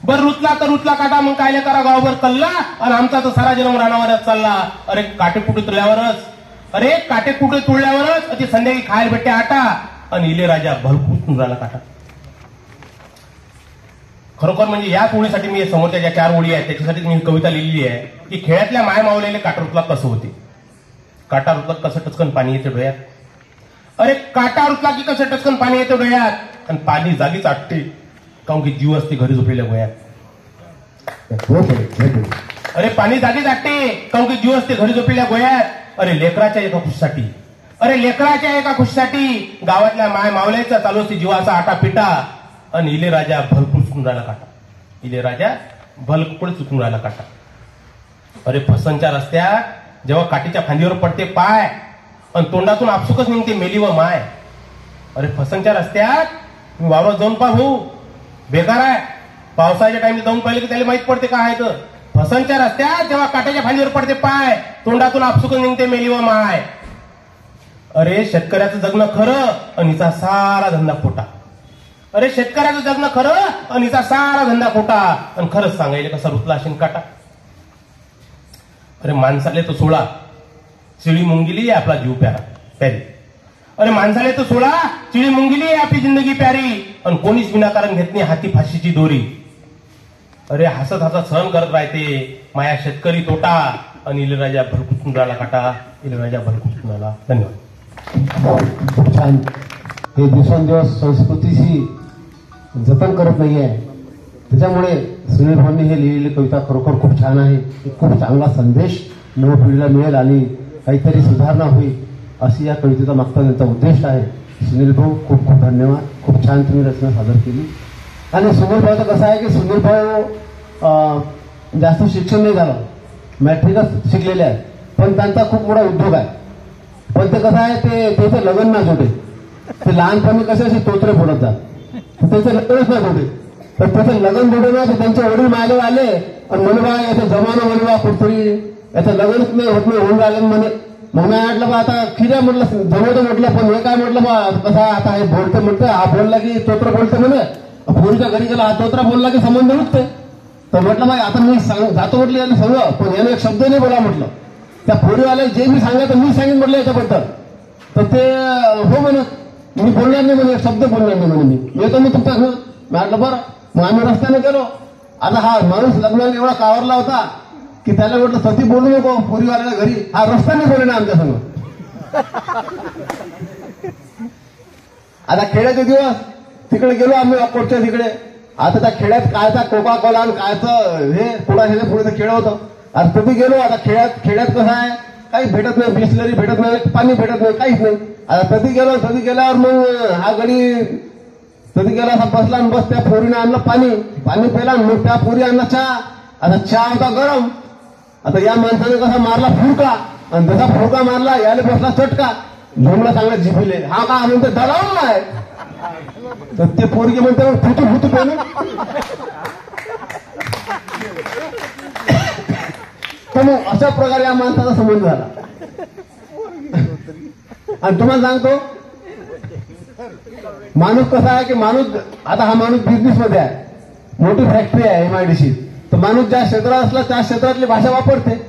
Speaker 4: बर रुतला तर रुतला काटा, मग कायले करा गावभर कल्ला, आणि आमचा तर सारा जन्म रानावनात चालला. अरे काटे कुठे तुळल्यावरच, अरे काटे कुठे तुळल्यावरच ते संध्याकाळी खायला भेटते आटा, आणि इले राजा भलकून राहिला काटा. खरोखर म्हणजे या ओळीसाठी मी समोरच्या ज्या 4 ओळी आहेत त्याच्यासाठी मी कविता लिहिली आहे की खेळातल्या माय मावलेले काटा रुतला कसं होते, काटा रुतला कसं टचकन पाणी येते डोळ्यात, अरे काटा रुतला की कसं टचकन पाणी येतं डोळ्यात आणि पाणी जागीच आटते काऊन की जीव असते घरी झोपलेल्या गोयात. अरे पाणी जागीच आटते काऊन की जीव असते घरी झोपलेल्या गोयात. अरे लेकराच्या एका खुशीसाठी, अरे लेकराच्या एका खुशीसाठी गावातल्या माय मावल्याचा चालू असते जीवाचा आटा पिटा आणि इले राजा भरपूर चुकून राहिला काटा. इले राजा भलकुळ चुकून राहिला काटा. अरे फसनच्या रस्त्यात जेव्हा काठीच्या फांदीवर पडते पाय आणि तोंडातून आपसुकच निघते मेली व माय. अरे फसनच्या रस्त्यात वावरात जाऊन पा भाऊ बेकार आहे. पावसाच्या टाइमला जाऊन पाहिले की त्याला माहित पडते काय आहे तर. फसनच्या रस्त्यात जेव्हा काठ्याच्या फांदीवर पडते पाय तोंडातून आपसुकच निघते मेली व माय. अरे शेतकऱ्याचं जगणं खरं आणि हिचा सारा धंदा खोटा. अरे शेतकऱ्याचं जगणं खरं आणि हिचा सारा धंदा खोटा. आणि खरंच सांगायला कसा रुतला असेल काटा. अरे माणसाले तो सोळा चिळी मुंगिली आपला जीव प्यारी. अरे माणसाले तो सोळा चिळी मुंगिली आपली जिंदगी प्यारी आणि कोणीच विनाकारण घेत नाही हाती फाशीची दोरी. अरे हसत हसत सहन करत राहते माया शेतकरी तोटा आणि इलराजा भरकुचून राहिला काटा. इलराजा भरकुचून राहिला. धन्यवाद.
Speaker 3: खूप छान. हे दिवसेंदिवस संस्कृतीशी जतन करत नाहीये त्याच्यामुळे सुनील भाऊंनी हे लिहिलेली कविता खरोखर खूप छान आहे. खूप चांगला संदेश नवपिढीला मिळेल आणि काहीतरी सुधारणा होईल अशी या कवितेचा मागचा त्यांचा उद्देश आहे. सुनील भाऊ खूप खूप धन्यवाद. खूप छान तुम्ही रचना सादर केली. आणि सुनील भाऊचं कसं आहे की सुनील भाऊ जास्त शिक्षण नाही झालं, मॅट्रिकच शिकलेले आहे, पण त्यांचा खूप मोठा उद्योग आहे. पण ते कसं आहे ते त्याचं लग्न ना जोडे. ते लहानपणी कसे असे तोत्रे फोडत जात, त्याचं लग्नच नाही जोडे. तर त्याचं लग्न जोडे ना तर त्यांचे वडील मागे आले आणि म्हणे बा याचं जमाना म्हणे बा कुठतरी याचं लग्नच नाही होत नाही होऊन राहिलं म्हणे. मग मी म्हटलं बा आता खिऱ्या म्हटलं जमवतं म्हटलं, पण हे काय म्हटलं बा कसा आता हे बोलते म्हटलं हा बोलला की तोत्र बोलते म्हणे. पोरीच्या घरी गेला हा तोत्रा बोलला की संबंध उठते. तर म्हटलं बा आता मी जातो म्हटलं याने सगळं, पण याने एक शब्द नाही बोला म्हटलं. त्या पोरीवाल्या जे मी सांगायचं मी सांगेन म्हटलं याच्याबद्दल. तर ते हो म्हणत मी बोलणार नाही म्हणे, शब्द बोलणार नाही म्हणे. मी येतो मी तुमच्या घर. म्हटलं बरं. मग आम्ही रस्त्याने गेलो. आता हा माणूस लग्नाला एवढा कावरला होता की त्याला म्हटलं सती बोलू नको पोरीवाल्याला घरी. हा रस्त्याने बोले ना आमच्या समोर. आता खेड्याचे दिवस तिकडे गेलो आम्ही अकोटच्या तिकडे. आता त्या खेड्यात कायचा कोका कोला आणि कायचं हे पुढा हे पुढे खेळ होतं. आता कधी गेलो आता खेड्यात कसं आहे काही भेटत नाही, बिस्लरी भेटत नाही, पाणी भेटत नाही, काहीच नाही. आता कधी गेल्यावर मग हा गडी कधी गेला असा बसला आणि बस त्या पोरीनं आणलं पाणी पेला. मग त्या पोरी आणला चहा. आता चहा होता गरम. आता या माणसाने कसा मारला फुरका आणि जसा फुरका मारला याला बसला चटका. झोमला चांगला झिपिले. हा का म्हणते दलावला आहे. तर ते पोरगी म्हणते फुटू पेले. तर मग अशा प्रकारे या माणसाचा संबंध झाला. आणि तुम्हाला सांगतो माणूस कसा आहे की माणूस आता हा माणूस बिझनेस मध्ये आहे, मोठी फॅक्टरी आहे MIDC. तर माणूस ज्या क्षेत्रात असला त्या क्षेत्रातली भाषा वापरते.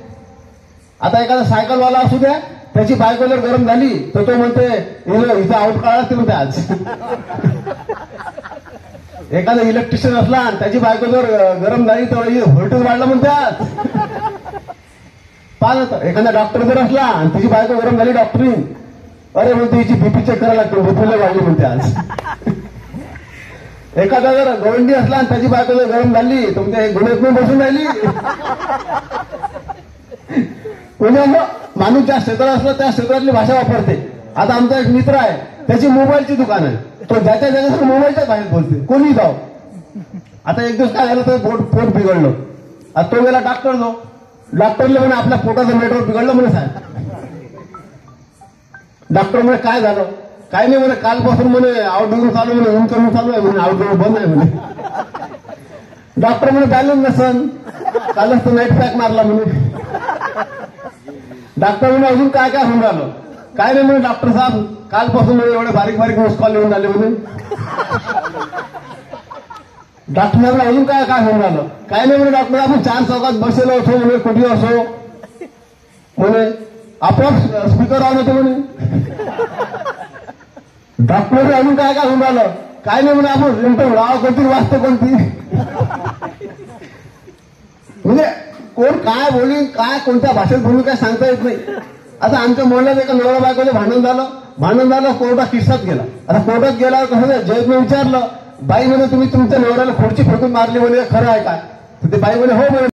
Speaker 3: आता एखादा सायकलवाला असू द्या त्याची बायको जर गरम झाली तर तो म्हणते हिचा आउट काढा ते म्हणते आज. एखादा इलेक्ट्रिशियन असला आणि त्याची बायको जर गरम झाली तर व्होल्टेज वाढला म्हणते आज. पाहत एखादा डॉक्टर जर असला आणि तिची बायको गरम झाली डॉक्टरीन, अरे म्हणते हिची BP चेक करायला लागते बीपीला वाढली म्हणते आज. एखादा जर गवंडी असला आणि त्याची बायको जर गरम झाली तर म्हणजे गुन्ह्यात नाही बसून राहिली. म्हणजे माणूस ज्या क्षेत्रात असला त्या क्षेत्रातली भाषा वापरते. आता आमचा एक मित्र आहे त्याची मोबाईलची दुकान आहे. तो ज्याच्या मोबाईलच्या बाहेर बोलते कोणी जाओ. आता एक दिवस काय झालं तर पोट बिघडलं. आता तो गेला डॉक्टरला म्हणे आपल्या पोटाचं नेटवर्क बिघडलं म्हणे साहेब. डॉक्टर म्हणे काय झालं. काय नाही म्हणे कालपासून म्हणे आउटडोर चालू म्हणे इनकमिंग चालू आहे म्हणे आउटडोर बंद आहे म्हणे. डॉक्टर म्हणे बॅलन्स नसन कालच तर नाईट पॅक मारला म्हणे. डॉक्टर म्हणे अजून काय काय होऊन राहिलं. काय नाही म्हणे डॉक्टर साहेब कालपासून म्हणे एवढे बारीक मिस कॉल येऊन राहिले म्हणे. डॉक्टरला अजून काय काय होऊन राहिलं. काय नाही म्हणे डॉक्टर आपण 4 चौकात बसलेलो असो म्हणे कुठे असो म्हणे आपोआप स्पीकर ऑन होते म्हणे. डॉक्टर अजून काय काय होऊन राहिलं. काय नाही म्हणे आपण रिंगटोन लावा कोणती वाजते कोणती. म्हणजे कोण काय बोलीन काय कोणत्या भाषेत बोलून काय सांगता येत नाही. आता आमच्या मोहल्ल्यात एका नवरा बायकोचं भांडण झालं कोर्टात किस्सात गेला. आता कोर्टात गेल्यावर कसं जजने विचारलं, बाई म्हणे तुम्ही तुमच्या नवऱ्याला खुर्ची फेकून मारली म्हणे, खरं आहे काय? तर ते बाई म्हणे हो म्हणे.